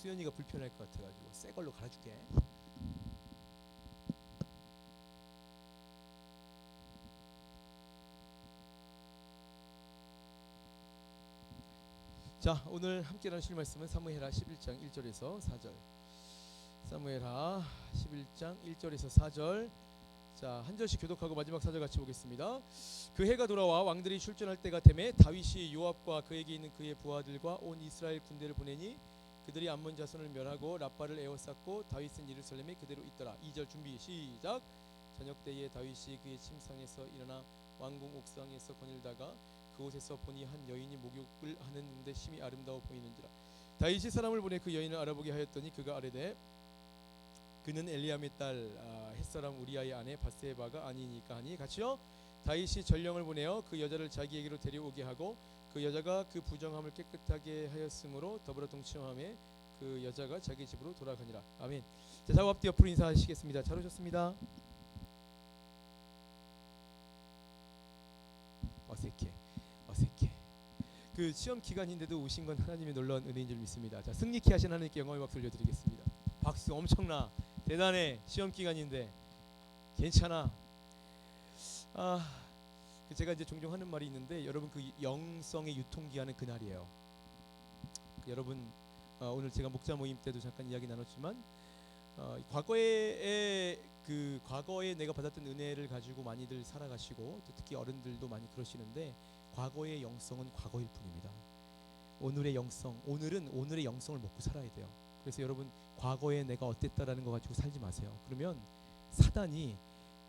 수연이가 불편할 것 같아가지고 새 걸로 갈아줄게. 자, 오늘 함께 나누실 말씀은 사무엘하 11장 1절에서 4절. 사무엘하 11장 1절에서 4절. 자, 한 절씩 교독하고 마지막 4절 같이 보겠습니다. 그 해가 돌아와 왕들이 출전할 때가 되매 다윗이 요압과 그에게 있는 그의 부하들과 온 이스라엘 군대를 보내니 그들이 암몬 자손을 멸하고 라빠를 에워쌌고 다윗은 예루살렘에 그대로 있더라. 2절 준비 시작. 저녁 때에 다윗이 그의 침상에서 일어나 왕궁 옥상에서 거닐다가 그곳에서 보니 한 여인이 목욕을 하는데 심히 아름다워 보이는지라. 다윗이 사람을 보내 그 여인을 알아보게 하였더니 그가 아뢰되 그는 엘리암의 딸 햇사람 우리아의 아내 바세바가 아니니까 하니 같이요. 다윗이 전령을 보내어 그 여자를 자기에게로 데려오게 하고 그 여자가 그 부정함을 깨끗하게 하였으므로 더불어 동침함에 그 여자가 자기 집으로 돌아가니라. 아멘. 자, 좌우 앞뒤 옆으로 인사하시겠습니다. 잘 오셨습니다. 어색해. 그 시험 기간인데도 오신 건 하나님의 놀라운 은혜인 줄 믿습니다. 자, 승리케 하신 하나님께 영광의 박수 올려드리겠습니다. 박수 엄청나. 대단해. 시험 기간인데 괜찮아. 제가 이제 종종 하는 말이 있는데 여러분 그 영성의 유통기한은 그날이에요. 여러분 오늘 제가 목자 모임 때도 잠깐 이야기 나눴지만 과거에 내가 받았던 은혜를 가지고 많이들 살아가시고 또 특히 어른들도 많이 그러시는데 과거의 영성은 과거일 뿐입니다. 오늘의 영성, 오늘은 오늘의 영성을 먹고 살아야 돼요. 그래서 여러분 과거에 내가 어땠다라는 거 가지고 살지 마세요. 그러면 사단이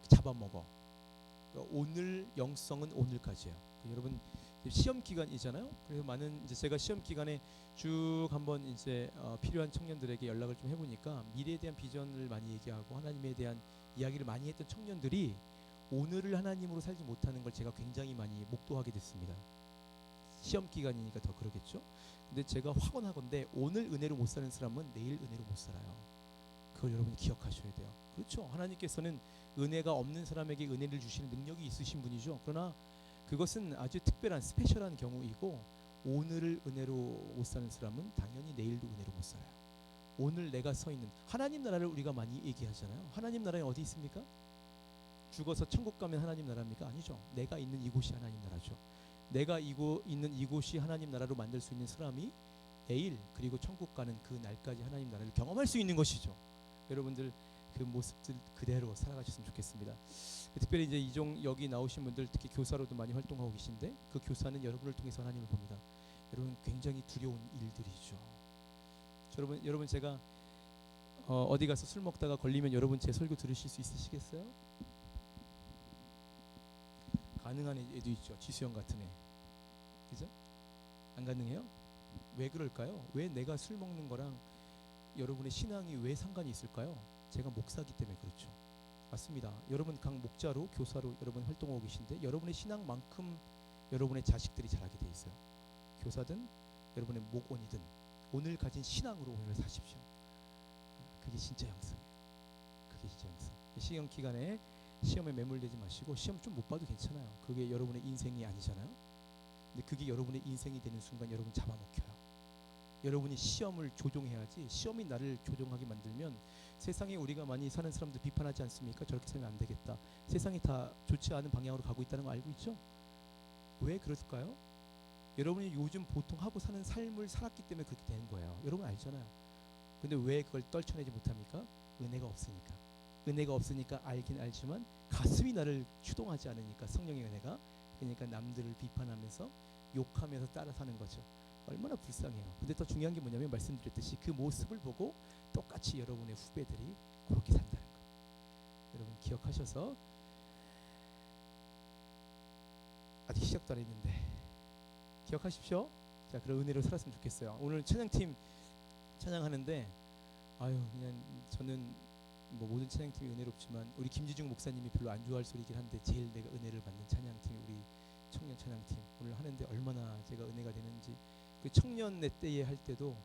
잡아먹어. 오늘 영성은 오늘까지예요. 여러분 시험 기간이잖아요. 그래서 많은 이제 제가 시험 기간에 쭉 한번 이제 필요한 청년들에게 연락을 좀 해보니까 미래에 대한 비전을 많이 얘기하고 하나님에 대한 이야기를 많이 했던 청년들이 오늘을 하나님으로 살지 못하는 걸 제가 굉장히 많이 목도하게 됐습니다. 시험 기간이니까 더 그러겠죠. 근데 제가 확언하건대 오늘 은혜로 못 사는 사람은 내일 은혜로 못 살아요. 그걸 여러분이 기억하셔야 돼요. 그렇죠. 하나님께서는 은혜가 없는 사람에게 은혜를 주시는 능력이 있으신 분이죠. 그러나 그것은 아주 특별한 스페셜한 경우이고 오늘을 은혜로 못 사는 사람은 당연히 내일도 은혜로 못 살아요. 오늘 내가 서 있는 하나님 나라를 우리가 많이 얘기하잖아요. 하나님 나라에 어디 있습니까? 죽어서 천국 가면 하나님 나라입니까? 아니죠. 내가 있는 이곳이 하나님 나라죠. 내가 있는 이곳이 하나님 나라로 만들 수 있는 사람이 내일 그리고 천국 가는 그 날까지 하나님 나라를 경험할 수 있는 것이죠. 여러분들 그 모습들 그대로 살아가셨으면 좋겠습니다. 특별히 이제 이종 여기 나오신 분들 특히 교사로도 많이 활동하고 계신데 그 교사는 여러분을 통해서 하나님을 봅니다. 여러분 굉장히 두려운 일들이죠. 여러분 제가 어디 가서 술 먹다가 걸리면 여러분 제 설교 들으실 수 있으시겠어요? 가능한 애도 있죠. 지수형 같은 애. 그죠? 안 가능해요? 왜 그럴까요? 왜 내가 술 먹는 거랑 여러분의 신앙이 왜 상관이 있을까요? 제가 목사기 때문에 그렇죠. 맞습니다. 여러분 각 목자로 교사로 여러분 활동하고 계신데 여러분의 신앙만큼 여러분의 자식들이 자라게 돼 있어요. 교사든 여러분의 목원이든 오늘 가진 신앙으로 오늘 사십시오. 그게 진짜 영성이에요. 그게 진짜 영성. 시험 기간에 시험에 매몰되지 마시고 시험 좀 못 봐도 괜찮아요. 그게 여러분의 인생이 아니잖아요. 근데 그게 여러분의 인생이 되는 순간 여러분 잡아먹혀요. 여러분이 시험을 조종해야지 시험이 나를 조종하게 만들면 세상에 우리가 많이 사는 사람들 비판하지 않습니까? 저렇게 살면 안 되겠다. 세상이 다 좋지 않은 방향으로 가고 있다는 거 알고 있죠? 왜 그럴까요? 여러분이 요즘 보통 하고 사는 삶을 살았기 때문에 그렇게 되는 거예요. 여러분 알잖아요. 근데 왜 그걸 떨쳐내지 못합니까? 은혜가 없으니까. 은혜가 없으니까 알긴 알지만 가슴이 나를 추동하지 않으니까 성령의 은혜가. 그러니까 남들을 비판하면서 욕하면서 따라 사는 거죠. 얼마나 불쌍해요. 근데 더 중요한 게 뭐냐면 말씀드렸듯이 그 모습을 보고 똑같이 여러분의 후배들이 그렇게 산다는 거예요. 여러분 기억하셔서 아직 시작도 안 했는데 기억하십시오. 자, 그런 은혜로 살았으면 좋겠어요. 오늘 찬양팀 찬양하는데 그냥 저는 뭐 모든 찬양팀이 은혜롭지만 우리 김지중 목사님이 별로 안 좋아할 소리긴 한데 제일 내가 은혜를 받는 찬양팀이 우리 청년 찬양팀 오늘 하는데 얼마나 제가 은혜가 되는지 그 청년 내 때에 할 때도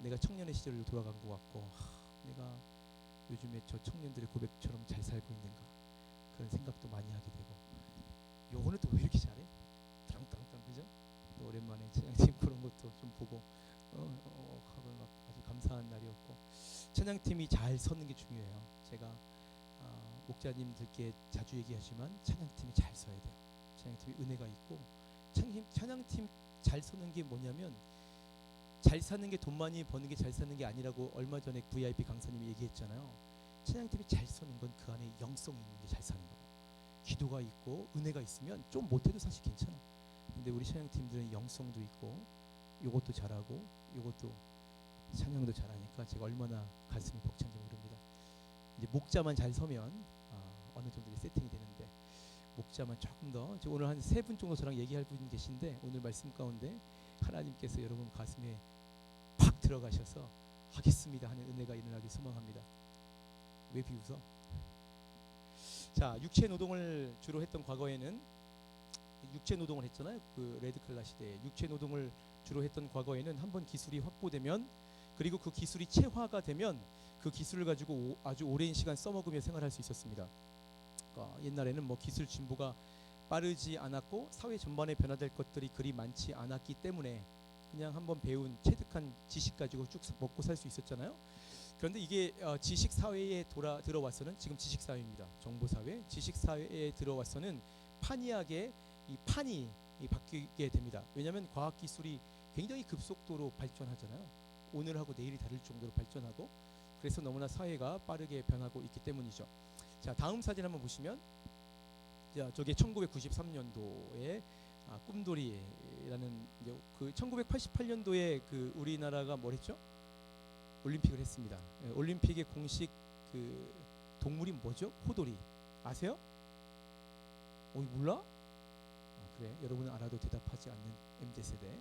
내가 청년의 시절로 돌아간 것 같고 내가 요즘에 저 청년들의 고백처럼 잘 살고 있는가 그런 생각도 많이 하게 되고 요거는 또 왜 이렇게 잘해? 땅땅땅 그죠? 또 오랜만에 찬양팀 그런 것도 좀 보고 하고 막 아주 감사한 찬양팀이 잘 서는 게 중요해요. 제가 목자님들께 자주 얘기하지만 찬양팀이 잘 서야 돼요. 찬양팀이 은혜가 있고 찬양팀 잘 서는 게 뭐냐면 잘 사는 게 돈 많이 버는 게 잘 사는 게 아니라고 얼마 전에 VIP 강사님이 얘기했잖아요. 찬양팀이 잘 서는 건 그 안에 영성이 있는 게 잘 사는 거예요. 기도가 있고 은혜가 있으면 좀 못해도 사실 괜찮아. 근데 우리 찬양팀들은 영성도 있고 요것도 잘하고 요것도 찬양도 잘하니까 제가 얼마나 가슴이 벅찬지 모릅니다. 이제 목자만 잘 서면 어느 정도 세팅이 되는데 목자만 조금 더 오늘 한 3분 정도 저랑 얘기할 분 계신데 오늘 말씀 가운데 하나님께서 여러분 가슴에 팍 들어가셔서 하겠습니다 하는 은혜가 일어나길 소망합니다. 왜 비웃어? 자, 육체 노동을 주로 했던 과거에는 육체 노동을 했잖아요. 그 레드칼라 시대에 육체 노동을 주로 했던 과거에는 한번 기술이 확보되면 그리고 그 기술이 체화가 되면 그 기술을 가지고 아주 오랜 시간 써먹으며 생활할 수 있었습니다. 그러니까 옛날에는 뭐 기술 진보가 빠르지 않았고 사회 전반에 변화될 것들이 그리 많지 않았기 때문에 그냥 한번 배운 체득한 지식 가지고 쭉 먹고 살 수 있었잖아요. 그런데 이게 지식 사회에 들어와서는 지금 지식 사회입니다. 정보 사회, 지식 사회에 들어와서는 판이하게 이 판이 바뀌게 됩니다. 왜냐하면 과학 기술이 굉장히 급속도로 발전하잖아요. 오늘하고 내일이 다를 정도로 발전하고 그래서 너무나 사회가 빠르게 변하고 있기 때문이죠. 자, 다음 사진 한번 보시면 자, 저게 1993년도에 꿈돌이라는 그 1988년도에 그 우리나라가 뭘 했죠? 올림픽을 했습니다. 예, 올림픽의 공식 그 동물이 뭐죠? 호돌이. 아세요? 몰라? 그래. 여러분은 알아도 대답하지 않는 MZ세대.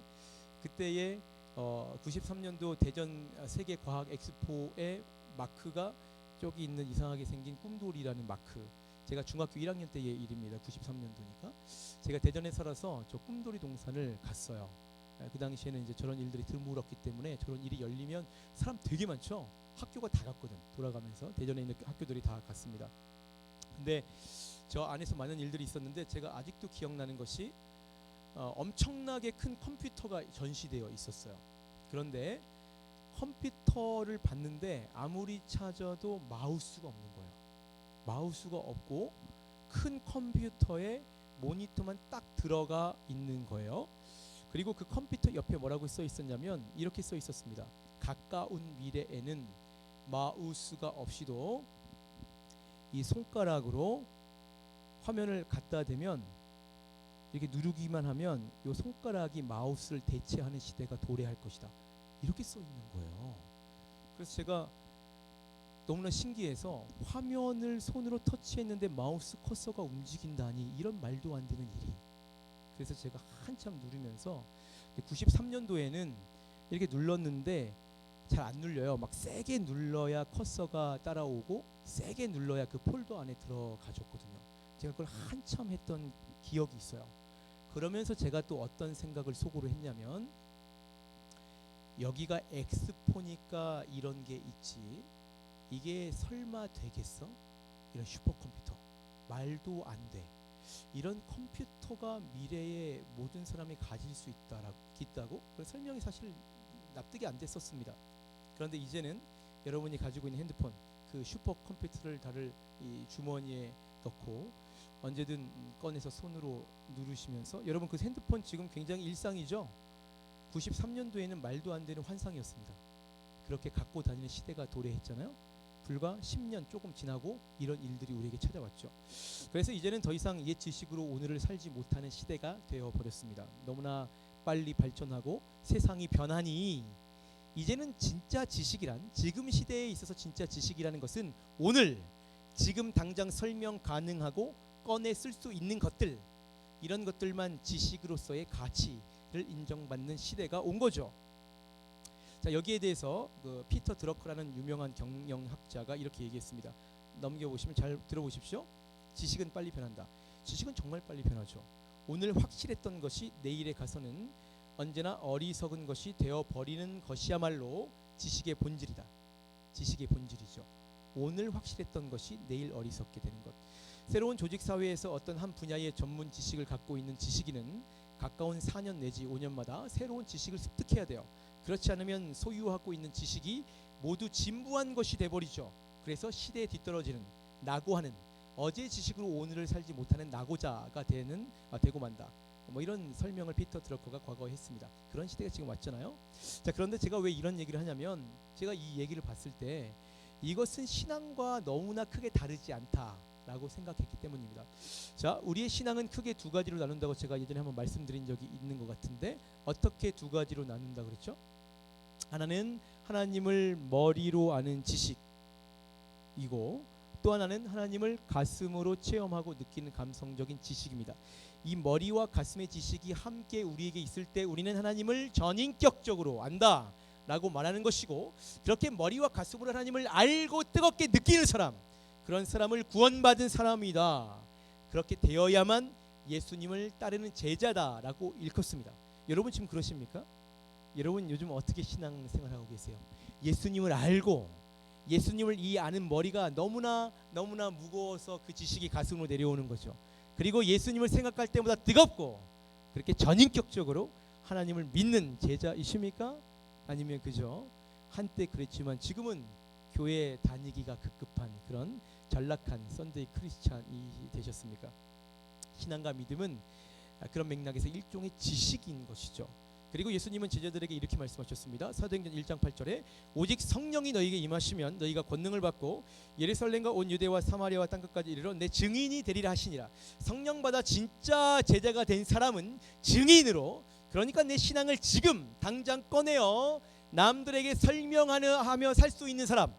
그때의 93년도 대전 세계 과학 엑스포의 마크가 저기 있는 이상하게 생긴 꿈돌이라는 마크. 제가 중학교 1학년 때의 일입니다. 93년도니까. 제가 대전에 살아서 저 꿈돌이 동산을 갔어요. 그 당시에는 이제 저런 일들이 드물었기 때문에 저런 일이 열리면 사람 되게 많죠. 학교가 다 갔거든. 돌아가면서 대전에 있는 학교들이 다 갔습니다. 근데 저 안에서 많은 일들이 있었는데 제가 아직도 기억나는 것이 엄청나게 큰 컴퓨터가 전시되어 있었어요. 그런데 컴퓨터를 봤는데 아무리 찾아도 마우스가 없는 거예요. 마우스가 없고 큰 컴퓨터에 모니터만 딱 들어가 있는 거예요. 그리고 그 컴퓨터 옆에 뭐라고 써 있었냐면 이렇게 써 있었습니다. 가까운 미래에는 마우스가 없이도 이 손가락으로 화면을 갖다 대면 이렇게 누르기만 하면 이 손가락이 마우스를 대체하는 시대가 도래할 것이다. 이렇게 써 있는 거예요. 그래서 제가 너무나 신기해서 화면을 손으로 터치했는데 마우스 커서가 움직인다니 이런 말도 안 되는 일이. 그래서 제가 한참 누르면서 93년도에는 이렇게 눌렀는데 잘 안 눌려요. 막 세게 눌러야 커서가 따라오고 세게 눌러야 그 폴더 안에 들어가졌거든요. 제가 그걸 한참 했던 기억이 있어요. 그러면서 제가 또 어떤 생각을 속으로 했냐면 여기가 엑스포니까 이런 게 있지 이게 설마 되겠어? 이런 슈퍼컴퓨터 말도 안 돼. 이런 컴퓨터가 미래에 모든 사람이 가질 수 있다고 설명이 사실 납득이 안 됐었습니다. 그런데 이제는 여러분이 가지고 있는 핸드폰 그 슈퍼컴퓨터를 다를 이 주머니에 넣고 언제든 꺼내서 손으로 누르시면서 여러분 그 핸드폰 지금 굉장히 일상이죠. 93년도에는 말도 안 되는 환상이었습니다. 그렇게 갖고 다니는 시대가 도래했잖아요. 불과 10년 조금 지나고 이런 일들이 우리에게 찾아왔죠. 그래서 이제는 더 이상 옛 지식으로 오늘을 살지 못하는 시대가 되어버렸습니다. 너무나 빨리 발전하고 세상이 변하니 이제는 진짜 지식이란 지금 시대에 있어서 진짜 지식이라는 것은 오늘 지금 당장 설명 가능하고 꺼내 쓸 수 있는 것들 이런 것들만 지식으로서의 가치를 인정받는 시대가 온 거죠. 자, 여기에 대해서 그 피터 드러커라는 유명한 경영학자가 이렇게 얘기했습니다. 넘겨보시면 잘 들어보십시오. 지식은 빨리 변한다. 지식은 정말 빨리 변하죠. 오늘 확실했던 것이 내일에 가서는 언제나 어리석은 것이 되어버리는 것이야말로 지식의 본질이다. 지식의 본질이죠. 오늘 확실했던 것이 내일 어리석게 되는 것. 새로운 조직 사회에서 어떤 한 분야의 전문 지식을 갖고 있는 지식인은 가까운 4년 내지 5년마다 새로운 지식을 습득해야 돼요. 그렇지 않으면 소유하고 있는 지식이 모두 진부한 것이 돼버리죠. 그래서 시대에 뒤떨어지는, 낙오하는, 어제 지식으로 오늘을 살지 못하는 낙오자가 되고 만다. 뭐 이런 설명을 피터 드러커가 과거에 했습니다. 그런 시대가 지금 왔잖아요. 자, 그런데 제가 왜 이런 얘기를 하냐면, 제가 이 얘기를 봤을 때 이것은 신앙과 너무나 크게 다르지 않다라고 생각했기 때문입니다. 자, 우리의 신앙은 크게 두 가지로 나눈다고 제가 예전에 한번 말씀드린 적이 있는 것 같은데, 어떻게 두 가지로 나눈다 그랬죠? 하나는 하나님을 머리로 아는 지식이고, 또 하나는 하나님을 가슴으로 체험하고 느끼는 감성적인 지식입니다. 이 머리와 가슴의 지식이 함께 우리에게 있을 때 우리는 하나님을 전인격적으로 안다 라고 말하는 것이고, 그렇게 머리와 가슴으로 하나님을 알고 뜨겁게 느끼는 사람, 그런 사람을 구원받은 사람이다, 그렇게 되어야만 예수님을 따르는 제자다라고 일컫습니다. 여러분 지금 그러십니까? 여러분 요즘 어떻게 신앙생활하고 계세요? 예수님을 알고, 예수님을 이 아는 머리가 너무나 무거워서 그 지식이 가슴으로 내려오는 거죠. 그리고 예수님을 생각할 때보다 뜨겁고 그렇게 전인격적으로 하나님을 믿는 제자이십니까? 아니면 그저 한때 그랬지만 지금은 교회 다니기가 급급한 그런 전락한 썬데이 크리스찬이 되셨습니까? 신앙과 믿음은 그런 맥락에서 일종의 지식인 것이죠. 그리고 예수님은 제자들에게 이렇게 말씀하셨습니다. 사도행전 1장 8절에 오직 성령이 너희에게 임하시면 너희가 권능을 받고 예루살렘과 온 유대와 사마리아와 땅끝까지 이르러 내 증인이 되리라 하시니라. 성령 받아 진짜 제자가 된 사람은 증인으로, 그러니까 내 신앙을 지금 당장 꺼내어 남들에게 설명하며 살 수 있는 사람,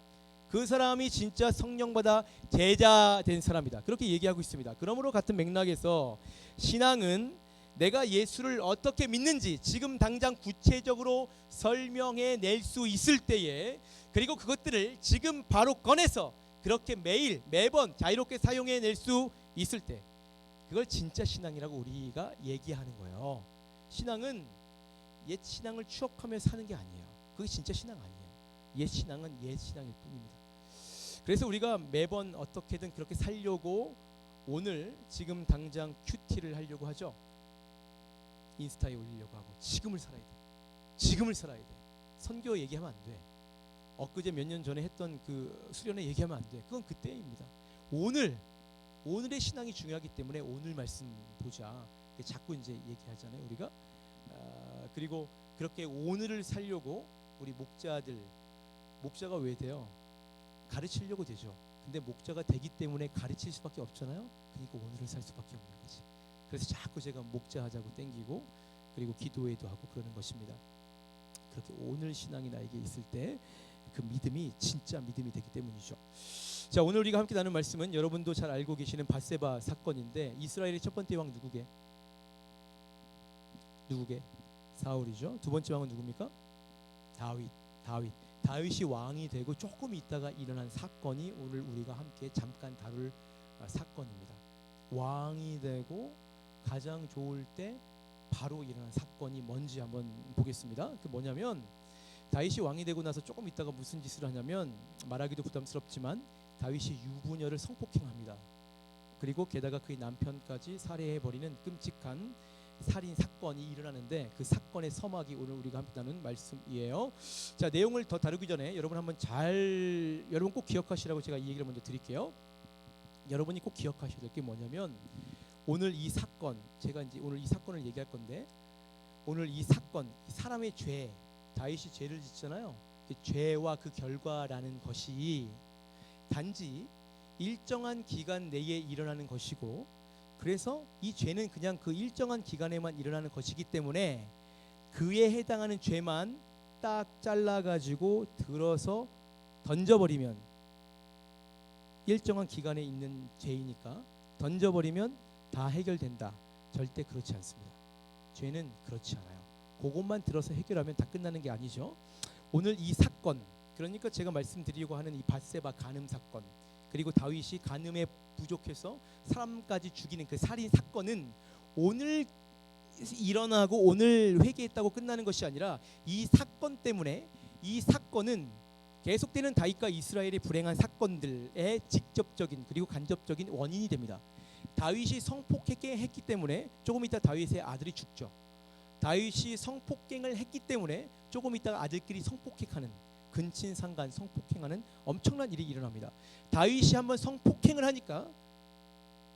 그 사람이 진짜 성령 받아 제자 된 사람이다, 그렇게 얘기하고 있습니다. 그러므로 같은 맥락에서 신앙은 내가 예수를 어떻게 믿는지 지금 당장 구체적으로 설명해 낼 수 있을 때에, 그리고 그것들을 지금 바로 꺼내서 그렇게 매번 자유롭게 사용해 낼 수 있을 때, 그걸 진짜 신앙이라고 우리가 얘기하는 거예요. 신앙은 옛 신앙을 추억하며 사는 게 아니에요. 그게 진짜 신앙 아니에요. 옛 신앙은 옛 신앙일 뿐입니다. 그래서 우리가 매번 어떻게든 그렇게 살려고 오늘 지금 당장 큐티를 하려고 하죠. 인스타에 올리려고 하고, 지금을 살아야 돼. 지금을 살아야 돼. 선교 얘기하면 안 돼. 엊그제 몇 년 전에 했던 그 수련회 얘기하면 안 돼. 그건 그때입니다. 오늘의 신앙이 중요하기 때문에 오늘 말씀 보자. 자꾸 이제 얘기하잖아요, 우리가. 그리고 그렇게 오늘을 살려고 우리 목자가 왜 돼요? 가르치려고 되죠. 근데 목자가 되기 때문에 가르칠 수밖에 없잖아요. 그러니까 오늘을 살 수밖에 없는 거지. 그래서 자꾸 제가 목자하자고 땡기고, 그리고 기도회도 하고 그러는 것입니다. 그렇게 오늘 신앙이 나에게 있을 때 그 믿음이 진짜 믿음이 되기 때문이죠. 자, 오늘 우리가 함께 나눈 말씀은 여러분도 잘 알고 계시는 밧세바 사건인데, 이스라엘의 첫 번째 왕 누구게? 사울이죠. 두 번째 왕은 누굽니까? 다윗이 왕이 되고 조금 있다가 일어난 사건이 오늘 우리가 함께 잠깐 다룰 사건입니다. 왕이 되고 가장 좋을 때 바로 일어난 사건이 뭔지 한번 보겠습니다. 그 뭐냐면, 다윗이 왕이 되고 나서 조금 있다가 무슨 짓을 하냐면, 말하기도 부담스럽지만 다윗이 유부녀를 성폭행합니다. 그리고 게다가 그의 남편까지 살해해버리는 끔찍한 살인 사건이 일어나는데, 그 사건의 서막이 오늘 우리가 함께 나눈 말씀이에요. 자, 내용을 더 다루기 전에 여러분 여러분 꼭 기억하시라고 제가 이 얘기를 먼저 드릴게요. 여러분이 꼭 기억하셔야 될 게 뭐냐면, 오늘 이 사건, 제가 이제 오늘 이 사건을 얘기할 건데, 오늘 이 사건, 사람의 죄, 다윗이 죄를 짓잖아요. 그 죄와 그 결과라는 것이 단지 일정한 기간 내에 일어나는 것이고, 그래서 이 죄는 그냥 그 일정한 기간에만 일어나는 것이기 때문에 그에 해당하는 죄만 딱 잘라가지고 들어서 던져버리면, 일정한 기간에 있는 죄이니까 던져버리면 다 해결된다. 절대 그렇지 않습니다. 죄는 그렇지 않아요. 그것만 들어서 해결하면 다 끝나는 게 아니죠. 오늘 이 사건, 그러니까 제가 말씀드리려고 하는 이 밧세바 간음 사건, 그리고 다윗이 간음에 부족해서 사람까지 죽이는 그 살인 사건은 오늘 일어나고 오늘 회개했다고 끝나는 것이 아니라, 이 사건 때문에, 이 사건은 계속되는 다윗과 이스라엘의 불행한 사건들의 직접적인 그리고 간접적인 원인이 됩니다. 다윗이 성폭행했기 때문에 조금 있다 다윗의 아들이 죽죠. 다윗이 성폭행을 했기 때문에 조금 있다가 아들끼리 성폭행하는 근친상간 성폭행하는 엄청난 일이 일어납니다. 다윗이 한번 성폭행을 하니까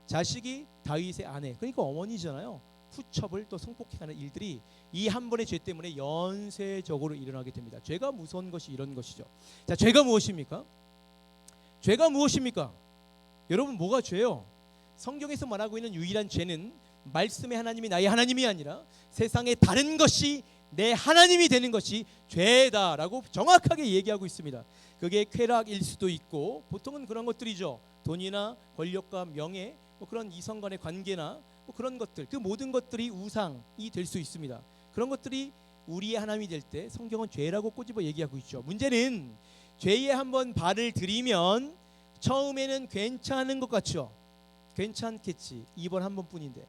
자식이 다윗의 아내, 그러니까 어머니잖아요, 후첩을 또 성폭행하는 일들이 이 한 번의 죄 때문에 연쇄적으로 일어나게 됩니다. 죄가 무서운 것이 이런 것이죠. 자, 죄가 무엇입니까? 죄가 무엇입니까? 여러분, 뭐가 죄요? 성경에서 말하고 있는 유일한 죄는 말씀의 하나님이 나의 하나님이 아니라 세상의 다른 것이 내 하나님이 되는 것이 죄다라고 정확하게 얘기하고 있습니다. 그게 쾌락일 수도 있고, 보통은 그런 것들이죠. 돈이나 권력과 명예, 그런 이성 간의 관계나 그런 것들, 그 모든 것들이 우상이 될 수 있습니다. 그런 것들이 우리의 하나님이 될 때 성경은 죄라고 꼬집어 얘기하고 있죠. 문제는 죄에 한번 발을 들이면 처음에는 괜찮은 것 같죠. 괜찮겠지, 이번 한 번뿐인데.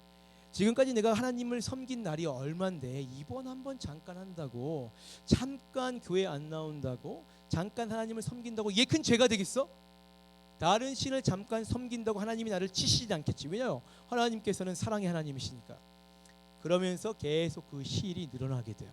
지금까지 내가 하나님을 섬긴 날이 얼만데 이번 한 번 잠깐 한다고, 잠깐 교회 안 나온다고, 잠깐 하나님을 섬긴다고 이게 큰 죄가 되겠어? 다른 신을 잠깐 섬긴다고 하나님이 나를 치시지 않겠지. 왜냐요? 하나님께서는 사랑의 하나님이시니까. 그러면서 계속 그 시일이 늘어나게 돼요.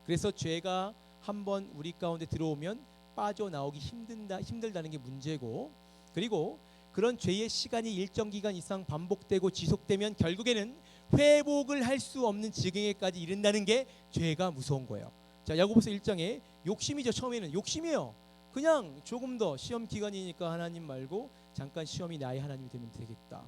그래서 죄가 한번 우리 가운데 들어오면 빠져나오기 힘들다는 게 문제고, 그리고 그런 죄의 시간이 일정 기간 이상 반복되고 지속되면 결국에는 회복을 할 수 없는 지경에까지 이른다는 게 죄가 무서운 거예요. 자, 야고보서 1장에 욕심이죠. 처음에는 욕심이에요. 그냥 조금 더 시험 기간이니까 하나님 말고 잠깐 시험이 나의 하나님이 되면 되겠다.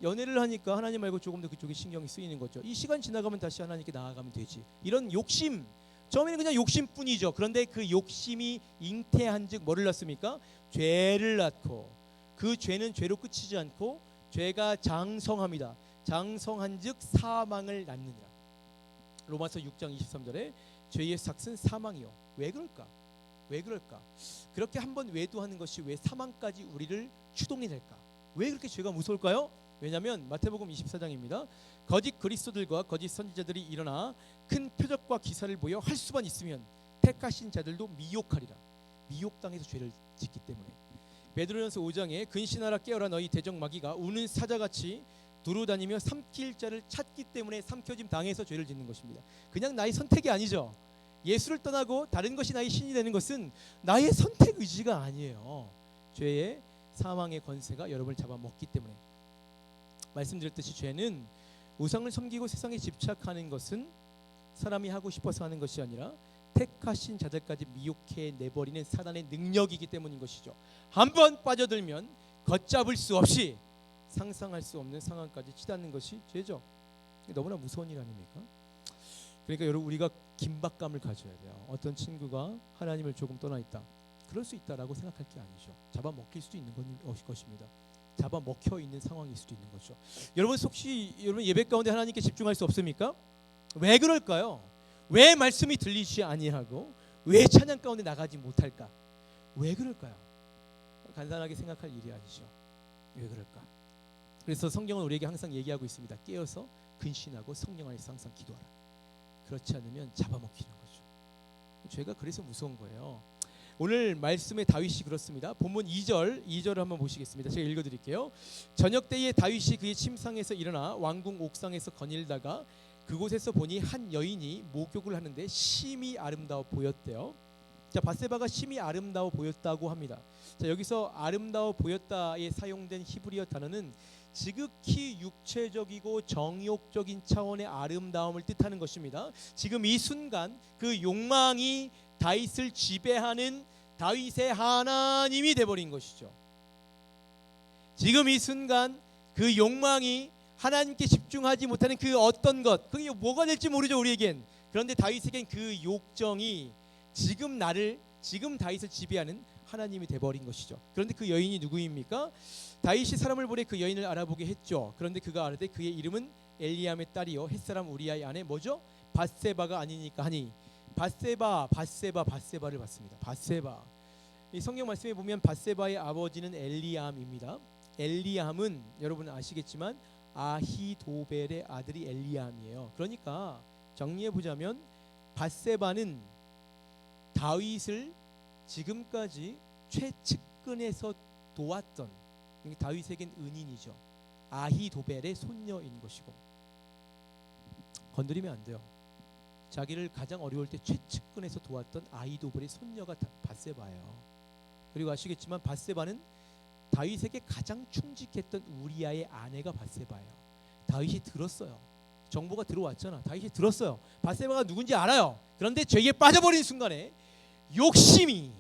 연애를 하니까 하나님 말고 조금 더 그쪽에 신경이 쓰이는 거죠. 이 시간 지나가면 다시 하나님께 나아가면 되지. 이런 욕심, 처음에는 그냥 욕심뿐이죠. 그런데 그 욕심이 잉태한즉 뭐를 낳습니까? 죄를 낳고, 그 죄는 죄로 끝이지 않고 죄가 장성합니다. 장성한즉 사망을 낳느니라. 로마서 6장 23절에 죄의 삭은 사망이요. 왜 그럴까? 왜 그럴까? 그렇게 한번 외도하는 것이 왜 사망까지 우리를 추동해 낼까? 왜 그렇게 죄가 무서울까요? 왜냐하면 마태복음 24장입니다. 거짓 그리스도들과 거짓 선지자들이 일어나 큰 표적과 기사를 보여 할 수만 있으면 택하신 자들도 미혹하리라. 미혹당해서 죄를 짓기 때문에. 베드로전서 5장에 근신하라 깨어라 너희 대적 마귀가 우는 사자같이 두루다니며 삼킬 자를 찾기 때문에 삼켜짐 당해서 죄를 짓는 것입니다. 그냥 나의 선택이 아니죠. 예수를 떠나고 다른 것이 나의 신이 되는 것은 나의 선택 의지가 아니에요. 죄의 사망의 권세가 여러분을 잡아먹기 때문에. 말씀드렸듯이 죄는 우상을 섬기고 세상에 집착하는 것은 사람이 하고 싶어서 하는 것이 아니라 택하신 자들까지 미혹해 내버리는 사단의 능력이기 때문인 것이죠. 한번 빠져들면 걷잡을 수 없이 상상할 수 없는 상황까지 치닫는 것이 죄죠. 너무나 무서운 일 아닙니까? 그러니까 여러분, 우리가 긴박감을 가져야 돼요. 어떤 친구가 하나님을 조금 떠나 있다, 그럴 수 있다라고 생각할 게 아니죠. 잡아먹힐 수도 있는 것입니다. 잡아먹혀 있는 상황일 수도 있는 거죠. 여러분, 혹시 여러분 예배 가운데 하나님께 집중할 수 없습니까? 왜 그럴까요? 왜 말씀이 들리지 아니하고 왜 찬양 가운데 나가지 못할까? 왜 그럴까요? 간단하게 생각할 일이 아니죠. 왜 그럴까? 그래서 성경은 우리에게 항상 얘기하고 있습니다. 깨어서 근신하고 성령 안에서 항상 기도하라. 그렇지 않으면 잡아먹히는 거죠. 죄가 그래서 무서운 거예요. 오늘 말씀의 다윗이 그렇습니다. 본문 2절을 한번 보시겠습니다. 제가 읽어드릴게요. 저녁 때에 다윗이 그의 침상에서 일어나 왕궁 옥상에서 거닐다가 그곳에서 보니 한 여인이 목욕을 하는데 심히 아름다워 보였대요. 자, 밧세바가 심히 아름다워 보였다고 합니다. 자, 여기서 아름다워 보였다에 사용된 히브리어 단어는 지극히 육체적이고 정욕적인 차원의 아름다움을 뜻하는 것입니다. 지금 이 순간 그 욕망이 다윗을 지배하는 다윗의 하나님이 되어버린 것이죠. 지금 이 순간 그 욕망이 하나님께 집중하지 못하는 그 어떤 것, 그게 뭐가 될지 모르죠, 우리에겐. 그런데 다윗에겐 그 욕정이 지금 다윗을 지배하는 하나님이 되어버린 것이죠. 그런데 그 여인이 누구입니까? 다윗이 사람을 보내 그 여인을 알아보게 했죠. 그런데 그가 알아되 그의 이름은 엘리암의 딸이요 햇사람 우리아의 아내 뭐죠? 밧세바가 아니니까 하니, 밧세바를 봤습니다. 밧세바. 이 성경 말씀에 보면 밧세바의 아버지는 엘리암입니다. 엘리암은 여러분 아시겠지만 아히도벨의 아들이 엘리암이에요. 그러니까 정리해 보자면 밧세바는 다윗을 지금까지 최측근에서 도왔던 다윗에겐 은인이죠. 아히도벨의 손녀인 것이고, 건드리면 안 돼요. 자기를 가장 어려울 때 최측근에서 도왔던 아히도벨의 손녀가 밧세바예요. 그리고 아시겠지만 밧세바는 다윗에게 가장 충직했던 우리아의 아내가 밧세바예요. 다윗이 들었어요. 정보가 들어왔잖아. 다윗이 들었어요. 밧세바가 누군지 알아요. 그런데 죄에 빠져버린 순간에 욕정이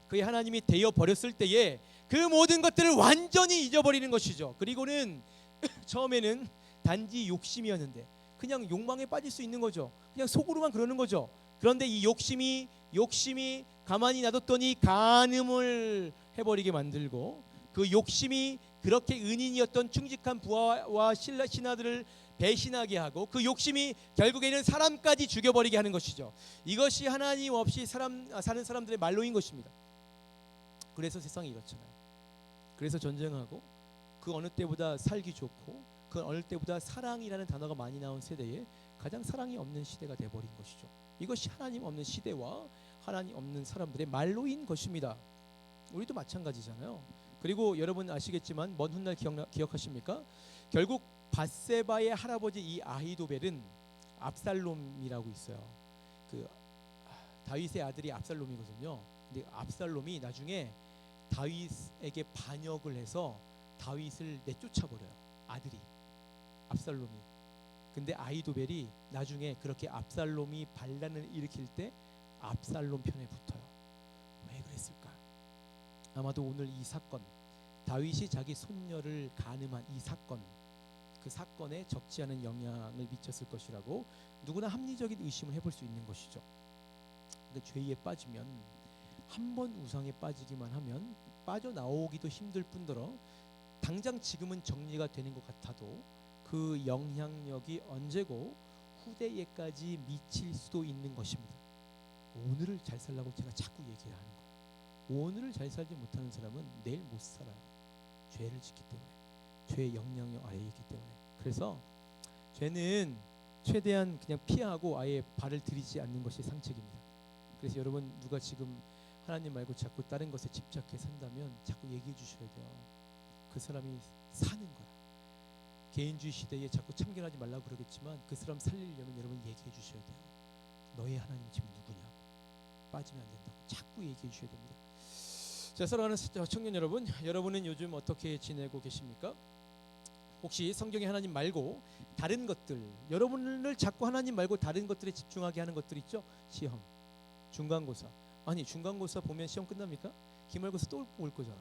그의 하나님이 되어 버렸을 때에 그 모든 것들을 완전히 잊어버리는 것이죠. 그리고는 처음에는 단지 욕심이었는데 그냥 욕망에 빠질 수 있는 거죠. 그냥 속으로만 그러는 거죠. 그런데 이 욕심이 가만히 놔뒀더니 간음을 해버리게 만들고, 그 욕심이 그렇게 은인이었던 충직한 부하와 신하들을 배신하게 하고, 그 욕심이 결국에는 사람까지 죽여버리게 하는 것이죠. 이것이 하나님 없이 사는 사람들의 말로인 것입니다. 그래서 세상이 이렇잖아요. 그래서 전쟁하고, 그 어느 때보다 살기 좋고, 그 어느 때보다 사랑이라는 단어가 많이 나온 세대에 가장 사랑이 없는 시대가 되어버린 것이죠. 이것이 하나님 없는 시대와 하나님 없는 사람들의 말로인 것입니다. 우리도 마찬가지잖아요. 그리고 여러분 아시겠지만 먼 훗날 기억하십니까? 결국 밧세바의 할아버지 이 아히도벨은 압살롬이라고 있어요. 그 다윗의 아들이 압살롬이거든요. 근데 압살롬이 나중에 다윗에게 반역을 해서 다윗을 내쫓아버려요. 아들이 압살롬이. 근데 아히도벨이 나중에 그렇게 압살롬이 반란을 일으킬 때 압살롬 편에 붙어요. 왜 그랬을까? 아마도 오늘 이 사건, 다윗이 자기 손녀를 간음한 이 사건, 그 사건에 적지 않은 영향을 미쳤을 것이라고 누구나 합리적인 의심을 해볼 수 있는 것이죠. 근데 죄에 빠지면, 한 번 우상에 빠지기만 하면 빠져나오기도 힘들 뿐더러 당장 지금은 정리가 되는 것 같아도 그 영향력이 언제고 후대에까지 미칠 수도 있는 것입니다. 오늘을 잘 살라고 제가 자꾸 얘기를 하는 거예요. 오늘을 잘 살지 못하는 사람은 내일 못 살아요. 죄를 짓기 때문에, 죄의 영향력 아래에 있기 때문에. 그래서 죄는 최대한 그냥 피하고 아예 발을 들이지 않는 것이 상책입니다. 그래서 여러분, 누가 지금 하나님 말고 자꾸 다른 것에 집착해 산다면 자꾸 얘기해 주셔야 돼요. 그 사람이 사는 거야. 개인주의 시대에 자꾸 참견하지 말라고 그러겠지만 그 사람 살리려면 여러분 얘기해 주셔야 돼요. 너의 하나님 지금 누구냐? 빠지면 안 된다고 자꾸 얘기해 주셔야 됩니다. 자, 사랑하는 청년 여러분, 여러분은 요즘 어떻게 지내고 계십니까? 혹시 성경의 하나님 말고 다른 것들, 여러분을 자꾸 하나님 말고 다른 것들에 집중하게 하는 것들 있죠? 시험, 중간고사. 아니, 중간고사 보면 시험 끝납니까? 기말고사 또 올 거잖아.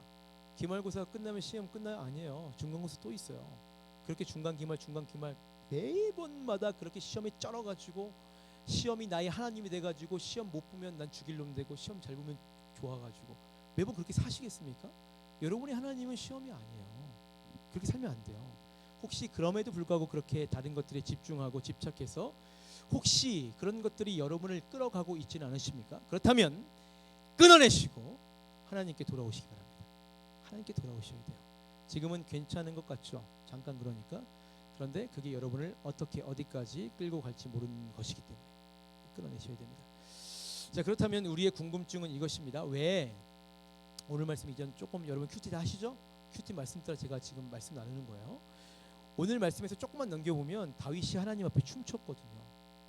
기말고사 끝나면 시험 끝나요? 아니에요. 중간고사 또 있어요. 그렇게 중간 기말 매번마다 그렇게 시험에 쩔어가지고, 시험이 나의 하나님이 돼가지고 시험 못 보면 난 죽일 놈 되고 시험 잘 보면 좋아가지고 매번 그렇게 사시겠습니까? 여러분의 하나님은 시험이 아니에요. 그렇게 살면 안 돼요. 혹시 그럼에도 불구하고 그렇게 다른 것들에 집중하고 집착해서 혹시 그런 것들이 여러분을 끌어가고 있지는 않으십니까? 그렇다면 끊어내시고 하나님께 돌아오시기 바랍니다. 하나님께 돌아오셔야 돼요. 지금은 괜찮은 것 같죠? 잠깐 그러니까. 그런데 그게 여러분을 어떻게 어디까지 끌고 갈지 모르는 것이기 때문에 끊어내셔야 됩니다. 자, 그렇다면 우리의 궁금증은 이것입니다. 왜 오늘 말씀 이전 조금 여러분 큐티 다 하시죠? 큐티 말씀 따라 제가 지금 말씀 나누는 거예요. 오늘 말씀에서 조금만 넘겨보면 다윗이 하나님 앞에 춤췄거든요.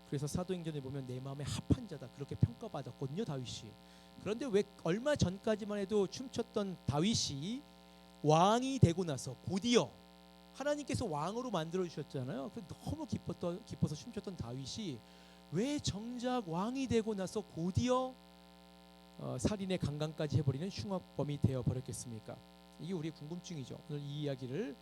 그래서 사도행전에 보면 내 마음에 합한 자다 그렇게 평가받았거든요, 다윗이. 그런데 왜 얼마 전까지만 해도 춤췄던 다윗이 왕이 되고 나서 곧이어 하나님께서 왕으로 만들어 주셨잖아요. 너무 기뻐서 춤췄던 다윗이 왜 정작 왕이 되고 나서 곧이어 살인의 강간까지 해버리는 흉악범이 되어버렸겠습니까? 이게 우리의 궁금증이죠. 오늘 이 이야기를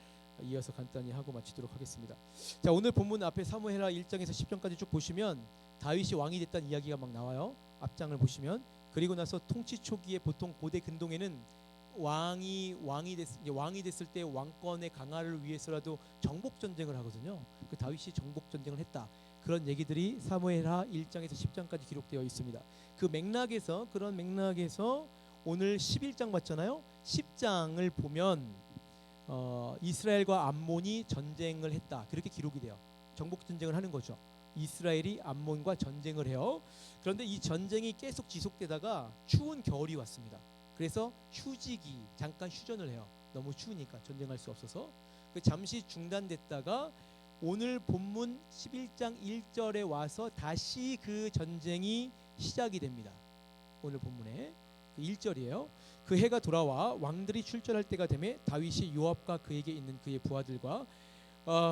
이어서 간단히 하고 마치도록 하겠습니다. 자, 오늘 본문 앞에 사무엘하 1장에서 10장까지 쭉 보시면 다윗이 왕이 됐다는 이야기가 막 나와요. 앞장을 보시면. 그리고 나서 통치 초기에 보통 고대 근동에는 왕이 됐을 때 왕권의 강화를 위해서라도 정복 전쟁을 하거든요. 그 다윗이 정복 전쟁을 했다. 그런 얘기들이 사무엘하 1장에서 10장까지 기록되어 있습니다. 그런 맥락에서 오늘 11장 봤잖아요. 10장을 보면 이스라엘과 암몬이 전쟁을 했다. 그렇게 기록이 돼요. 정복 전쟁을 하는 거죠. 이스라엘이 암몬과 전쟁을 해요. 그런데 이 전쟁이 계속 지속되다가 추운 겨울이 왔습니다. 그래서 잠깐 휴전을 해요. 너무 추우니까 전쟁할 수 없어서. 잠시 중단됐다가 오늘 본문 11장 1절에 와서 다시 그 전쟁이 시작이 됩니다. 오늘 본문에 그 1절이에요. 그 해가 돌아와 왕들이 출전할 때가 되매 다윗이 요압과 그에게 있는 그의 부하들과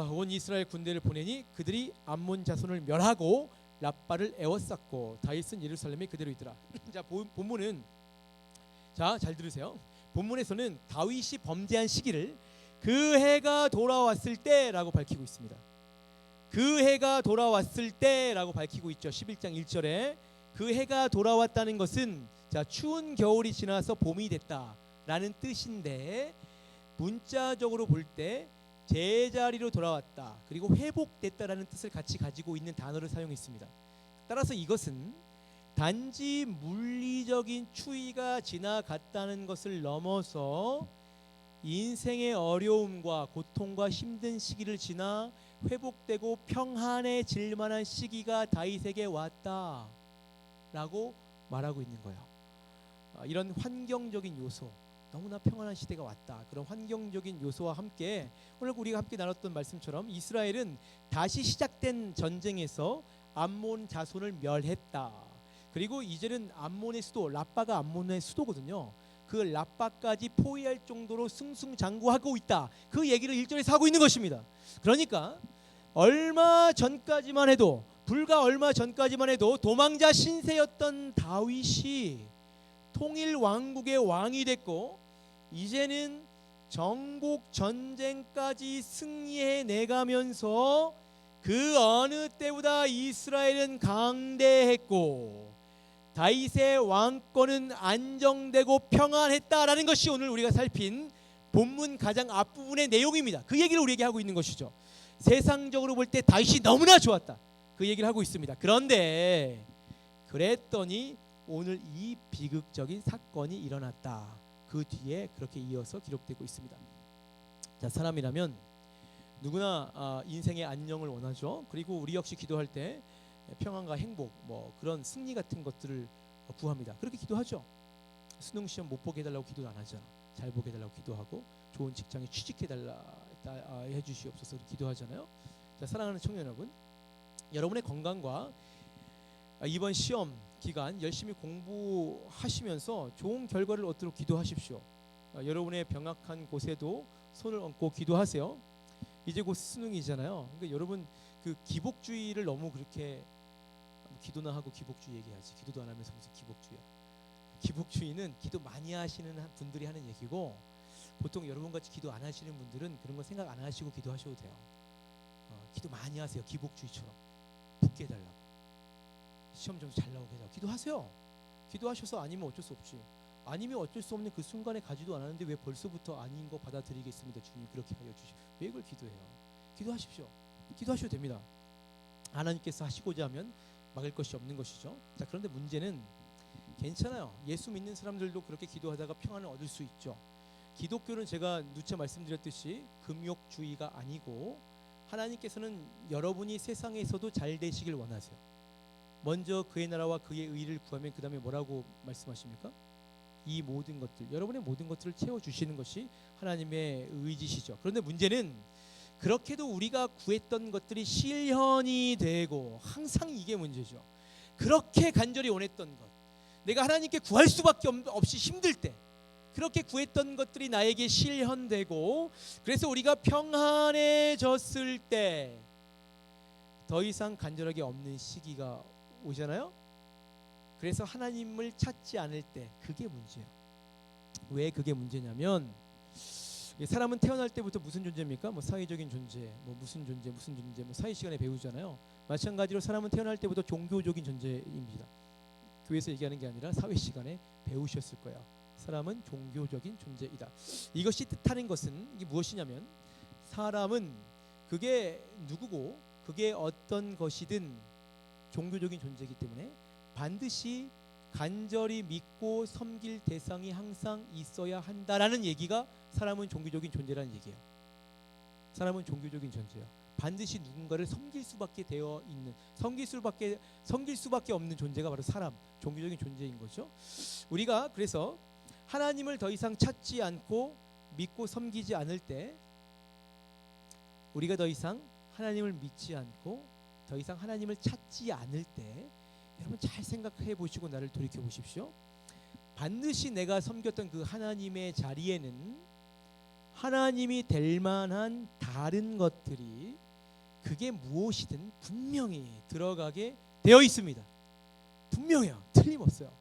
온 이스라엘 군대를 보내니 그들이 암몬 자손을 멸하고 랍바를 에워쌌고 다윗은 예루살렘에 그대로 있더라. 자, 본문은 잘 들으세요. 본문에서는 다윗이 범죄한 시기를 그 해가 돌아왔을 때라고 밝히고 있습니다. 그 해가 돌아왔을 때라고 밝히고 있죠. 11장 1절에 그 해가 돌아왔다는 것은 추운 겨울이 지나서 봄이 됐다라는 뜻인데, 문자적으로 볼 때 제자리로 돌아왔다 그리고 회복됐다라는 뜻을 같이 가지고 있는 단어를 사용했습니다. 따라서 이것은 단지 물리적인 추위가 지나갔다는 것을 넘어서 인생의 어려움과 고통과 힘든 시기를 지나 회복되고 평안해질 만한 시기가 다윗에게 왔다라고 말하고 있는 거예요. 이런 환경적인 요소, 너무나 평안한 시대가 왔다. 그런 환경적인 요소와 함께 오늘 우리가 함께 나눴던 말씀처럼 이스라엘은 다시 시작된 전쟁에서 암몬 자손을 멸했다. 그리고 이제는 암몬의 수도, 랍바가 암몬의 수도거든요. 그 랍바까지 포위할 정도로 승승장구하고 있다. 그 얘기를 1절에서 하고 있는 것입니다. 그러니까 불과 얼마 전까지만 해도 도망자 신세였던 다윗이 통일 왕국의 왕이 됐고, 이제는 전국 전쟁까지 승리해 내가면서 그 어느 때보다 이스라엘은 강대했고 다윗의 왕권은 안정되고 평안했다라는 것이 오늘 우리가 살핀 본문 가장 앞부분의 내용입니다. 그 얘기를 우리에게 하고 있는 것이죠. 세상적으로 볼 때 다윗이 너무나 좋았다, 그 얘기를 하고 있습니다. 그런데 그랬더니 오늘 이 비극적인 사건이 일어났다. 그 뒤에 그렇게 이어서 기록되고 있습니다. 사람이라면 누구나 인생의 안녕을 원하죠. 그리고 우리 역시 기도할 때 평안과 행복, 그런 승리 같은 것들을 구합니다. 그렇게 기도하죠. 수능 시험 못 보게 해달라고 기도 안 하잖아. 잘 보게 해달라고 기도하고, 좋은 직장에 취직해달라 해주시옵소서 기도하잖아요. 사랑하는 청년 여러분, 여러분의 건강과 이번 시험 기간 열심히 공부하시면서 좋은 결과를 얻도록 기도하십시오. 여러분의 병약한 곳에도 손을 얹고 기도하세요. 이제 곧 수능이잖아요. 그러니까 여러분 그 기복주의를 너무 그렇게 기도나 하고 기복주의 얘기하지, 기도도 안 하면서 무슨 기복주의야. 기복주의는 기도 많이 하시는 분들이 하는 얘기고, 보통 여러분같이 기도 안 하시는 분들은 그런 거 생각 안 하시고 기도하셔도 돼요. 기도 많이 하세요. 기복주의처럼 붙게 해달라고, 시험 점수 잘 나오게 해달라고 기도하세요. 기도하셔서 아니면 어쩔 수 없지. 아니면 어쩔 수 없는 그 순간에 가지도 않았는데 왜 벌써부터 아닌 거 받아들이겠습니다. 주님 그렇게 하여 주시오. 왜 그걸 기도해요? 기도하십시오. 기도하셔도 됩니다. 하나님께서 하시고자 하면 막을 것이 없는 것이죠. 그런데 문제는 괜찮아요. 예수 믿는 사람들도 그렇게 기도하다가 평안을 얻을 수 있죠. 기독교는 제가 누차 말씀드렸듯이 금욕주의가 아니고, 하나님께서는 여러분이 세상에서도 잘 되시길 원하세요. 먼저 그의 나라와 그의 의를 구하면 그 다음에 뭐라고 말씀하십니까? 이 모든 것들, 여러분의 모든 것들을 채워주시는 것이 하나님의 의지시죠. 그런데 문제는 그렇게도 우리가 구했던 것들이 실현이 되고, 항상 이게 문제죠. 그렇게 간절히 원했던 것, 내가 하나님께 구할 수밖에 없이 힘들 때 그렇게 구했던 것들이 나에게 실현되고, 그래서 우리가 평안해졌을 때 더 이상 간절하게 없는 시기가 오잖아요. 그래서 하나님을 찾지 않을 때 그게 문제예요. 왜 그게 문제냐면, 사람은 태어날 때부터 무슨 존재입니까? 사회적인 존재, 무슨 존재, 사회 시간에 배우잖아요. 마찬가지로 사람은 태어날 때부터 종교적인 존재입니다. 교회에서 얘기하는 게 아니라 사회 시간에 배우셨을 거예요. 사람은 종교적인 존재이다. 이것이 뜻하는 것은 이게 무엇이냐면, 사람은 그게 누구고 그게 어떤 것이든 종교적인 존재이기 때문에 반드시 간절히 믿고 섬길 대상이 항상 있어야 한다라는 얘기가 사람은 종교적인 존재라는 얘기예요. 사람은 종교적인 존재예요. 반드시 누군가를 섬길 수밖에 되어 있는, 섬길 수밖에 없는 존재가 바로 사람, 종교적인 존재인 거죠. 우리가 그래서 하나님을 더 이상 찾지 않고 믿고 섬기지 않을 때 우리가 더 이상 하나님을 믿지 않고 더 이상 하나님을 찾지 않을 때 여러분 잘 생각해 보시고 나를 돌이켜 보십시오. 반드시 내가 섬겼던 그 하나님의 자리에는 하나님이 될 만한 다른 것들이 그게 무엇이든 분명히 들어가게 되어 있습니다. 분명해요. 틀림없어요.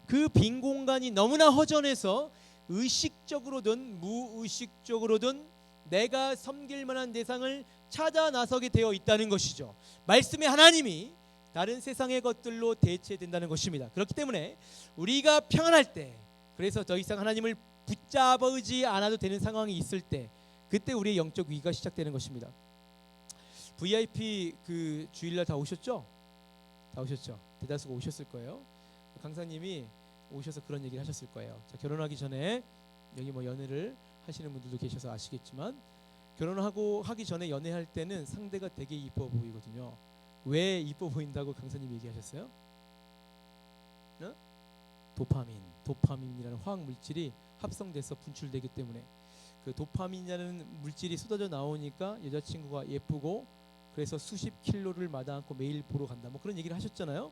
그 빈 공간이 너무나 허전해서 의식적으로든 무의식적으로든 내가 섬길 만한 대상을 찾아 나서게 되어 있다는 것이죠. 말씀의 하나님이 다른 세상의 것들로 대체된다는 것입니다. 그렇기 때문에 우리가 평안할 때, 그래서 더 이상 하나님을 붙잡지 않아도 되는 상황이 있을 때, 그때 우리의 영적 위기가 시작되는 것입니다. VIP 그 주일날 다 오셨죠? 다 오셨죠? 대다수가 오셨을 거예요. 강사님이 오셔서 그런 얘기를 하셨을 거예요. 자, 결혼하기 전에 여기 뭐 연애를 하시는 분들도 계셔서 아시겠지만 결혼하고 하기 전에 연애할 때는 상대가 되게 이뻐 보이거든요. 왜 이뻐 보인다고 강사님이 얘기하셨어요? 어? 도파민이라는 화학 물질이 합성돼서 분출되기 때문에 그 도파민이라는 물질이 쏟아져 나오니까 여자친구가 예쁘고 그래서 수십 킬로를 마다않고 매일 보러 간다. 뭐 그런 얘기를 하셨잖아요.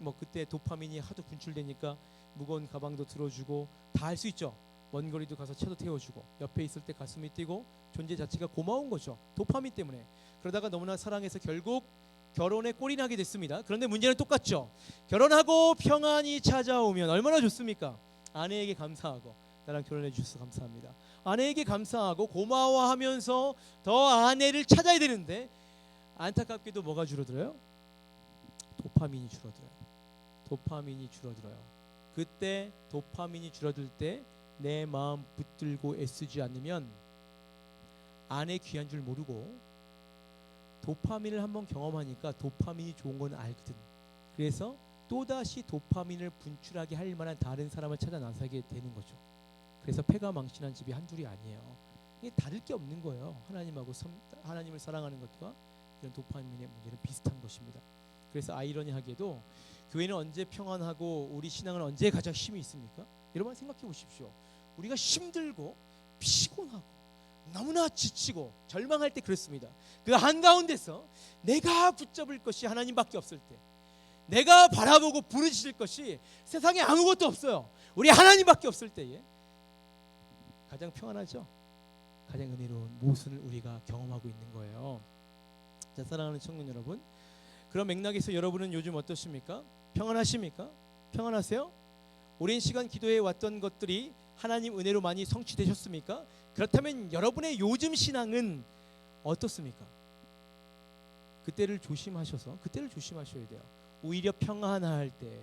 뭐 그때 도파민이 하도 분출되니까 무거운 가방도 들어주고 다 할 수 있죠. 먼 거리도 가서 차도 태워주고 옆에 있을 때 가슴이 뛰고 존재 자체가 고마운 거죠. 도파민 때문에. 그러다가 너무나 사랑해서 결국 결혼에 꼴이 나게 됐습니다. 그런데 문제는 똑같죠. 결혼하고 평안이 찾아오면 얼마나 좋습니까? 아내에게 감사하고 나랑 결혼해 주셔서 감사합니다. 아내에게 감사하고 고마워하면서 더 아내를 찾아야 되는데 안타깝게도 뭐가 줄어들어요? 도파민이 줄어들어요. 도파민이 줄어들어요. 그때 도파민이 줄어들 때 내 마음 붙들고 애쓰지 않으면 아내 귀한 줄 모르고 도파민을 한번 경험하니까 도파민이 좋은 건 알거든. 그래서 또다시 도파민을 분출하게 할 만한 다른 사람을 찾아 나서게 되는 거죠. 그래서 패가 망신한 집이 한둘이 아니에요. 이게 다를 게 없는 거예요. 하나님을 사랑하는 것과 이런 도파민의 문제는 비슷한 것입니다. 그래서 아이러니하게도 교회는 언제 평안하고 우리 신앙은 언제 가장 힘이 있습니까? 여러분 생각해 보십시오. 우리가 힘들고 피곤하고 너무나 지치고 절망할 때 그렇습니다. 그 한가운데서 내가 붙잡을 것이 하나님밖에 없을 때, 내가 바라보고 부르짖을 것이 세상에 아무것도 없어요. 우리 하나님밖에 없을 때에 가장 평안하죠. 가장 은혜로운 모순을 우리가 경험하고 있는 거예요. 자, 사랑하는 청년 여러분, 그런 맥락에서 여러분은 요즘 어떠십니까? 평안하십니까? 평안하세요? 오랜 시간 기도해 왔던 것들이 하나님 은혜로 많이 성취되셨습니까? 그렇다면 여러분의 요즘 신앙은 어떻습니까? 그때를 조심하셔야 돼요. 오히려 평안할 때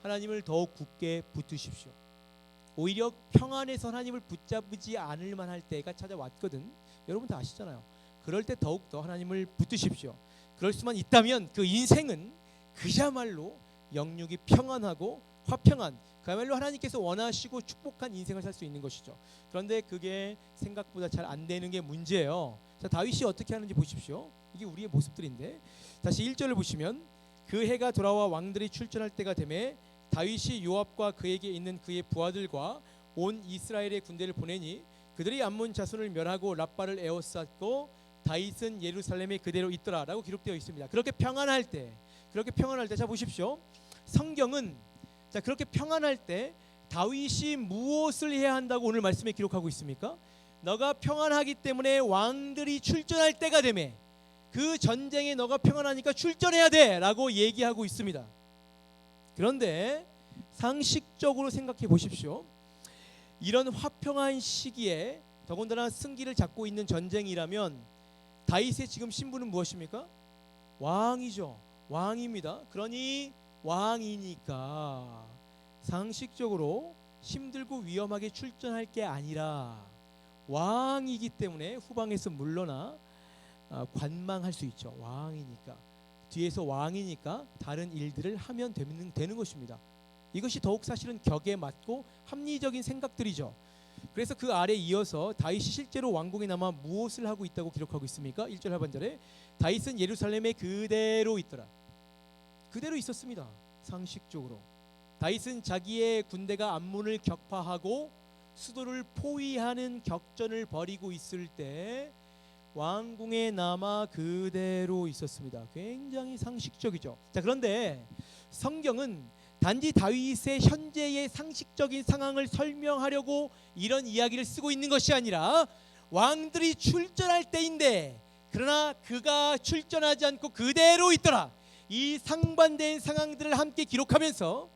하나님을 더욱 굳게 붙드십시오. 오히려 평안해서 하나님을 붙잡지 않을 만할 때가 찾아왔거든. 여러분 다 아시잖아요. 그럴 때 더욱더 하나님을 붙드십시오. 그럴 수만 있다면 그 인생은 그야말로 영육이 평안하고 화평한, 그야말로 하나님께서 원하시고 축복한 인생을 살 수 있는 것이죠. 그런데 그게 생각보다 잘 안 되는 게 문제예요. 자, 다윗이 어떻게 하는지 보십시오. 이게 우리의 모습들인데 다시 1절을 보시면 그 해가 돌아와 왕들이 출전할 때가 되매 다윗이 요압과 그에게 있는 그의 부하들과 온 이스라엘의 군대를 보내니 그들이 암몬 자손을 멸하고 랍바를 에워쌌고 다윗은 예루살렘에 그대로 있더라 라고 기록되어 있습니다. 그렇게 평안할 때 자 보십시오. 성경은 자 그렇게 평안할 때 다윗이 무엇을 해야 한다고 오늘 말씀에 기록하고 있습니까? 너가 평안하기 때문에 왕들이 출전할 때가 되매 그 전쟁에 너가 평안하니까 출전해야 돼 라고 얘기하고 있습니다. 그런데 상식적으로 생각해 보십시오. 이런 화평한 시기에 더군다나 승기를 잡고 있는 전쟁이라면 다윗의 지금 신분은 무엇입니까? 왕이죠. 왕입니다. 그러니 왕이니까 상식적으로 힘들고 위험하게 출전할 게 아니라 왕이기 때문에 후방에서 물러나 관망할 수 있죠. 왕이니까 뒤에서 왕이니까 다른 일들을 하면 되는 것입니다. 이것이 더욱 사실은 격에 맞고 합리적인 생각들이죠. 그래서 그 아래 이어서 다윗이 실제로 왕궁에 남아 무엇을 하고 있다고 기록하고 있습니까? 1절 하반절에 다윗은 예루살렘에 그대로 있더라. 그대로 있었습니다. 상식적으로 다윗은 자기의 군대가 암몬을 격파하고 수도를 포위하는 격전을 벌이고 있을 때 왕궁에 남아 그대로 있었습니다. 굉장히 상식적이죠. 자, 그런데 성경은 단지 다윗의 현재의 상식적인 상황을 설명하려고 이런 이야기를 쓰고 있는 것이 아니라 왕들이 출전할 때인데 그러나 그가 출전하지 않고 그대로 있더라. 이 상반된 상황들을 함께 기록하면서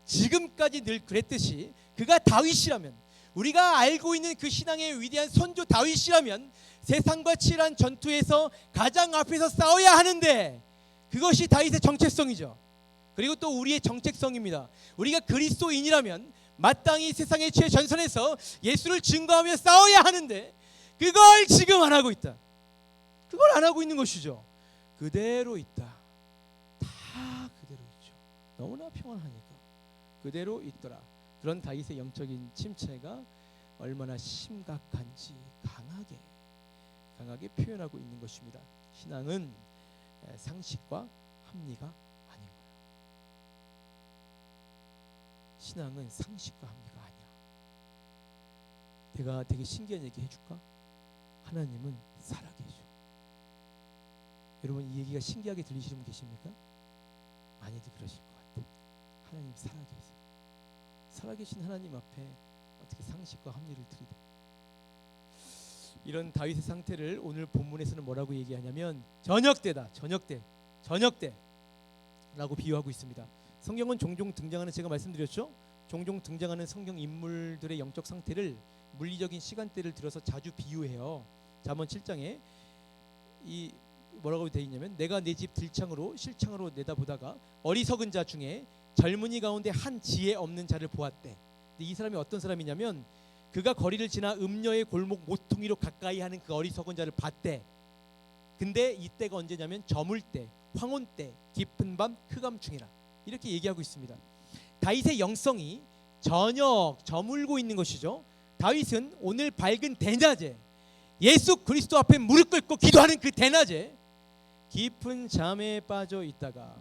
지금까지 늘 그랬듯이 그가 다윗이라면, 우리가 알고 있는 그 신앙의 위대한 선조 다윗이라면 세상과 치열한 전투에서 가장 앞에서 싸워야 하는데, 그것이 다윗의 정체성이죠. 그리고 또 우리의 정체성입니다. 우리가 그리스도인이라면 마땅히 세상의 최전선에서 예수를 증거하며 싸워야 하는데 그걸 지금 안 하고 있다. 그걸 안 하고 있는 것이죠. 그대로 있다. 다 그대로 있죠. 너무나 평안하니까 그대로 있더라. 그런 다윗의 영적인 침체가 얼마나 심각한지 강하게 표현하고 있는 것입니다. 신앙은 상식과 합리가 아닌 거예요. 신앙은 상식과 합리가 아니야. 내가 되게 신기한 얘기 해줄까? 하나님은 살아계셔. 여러분, 이 얘기가 신기하게 들리시는 분 계십니까? 많이들 그러실 것 같아요. 하나님 살아계세요. 살아계신 하나님 앞에 어떻게 상식과 합리를 들이대? 이런 다윗의 상태를 오늘 본문에서는 뭐라고 얘기하냐면 저녁때다. 저녁때라고 비유하고 있습니다. 성경은 종종 등장하는, 제가 말씀드렸죠? 종종 등장하는 성경 인물들의 영적 상태를 물리적인 시간대를 들어서 자주 비유해요. 잠언 7장에 이 뭐라고 되어 있냐면, 내가 내 집 들창으로 실창으로 내다보다가 어리석은 자 중에 젊은이 가운데 한 지혜 없는 자를 보았대. 근데 이 사람이 어떤 사람이냐면, 그가 거리를 지나 음녀의 골목 모퉁이로 가까이 하는 그 어리석은 자를 봤대. 근데 이때가 언제냐면 저물 때, 황혼 때, 깊은 밤 흑암중이라, 이렇게 얘기하고 있습니다. 다윗의 영성이 저녁 저물고 있는 것이죠. 다윗은 오늘 밝은 대낮에 예수 그리스도 앞에 무릎 꿇고 기도하는 그 대낮에 깊은 잠에 빠져 있다가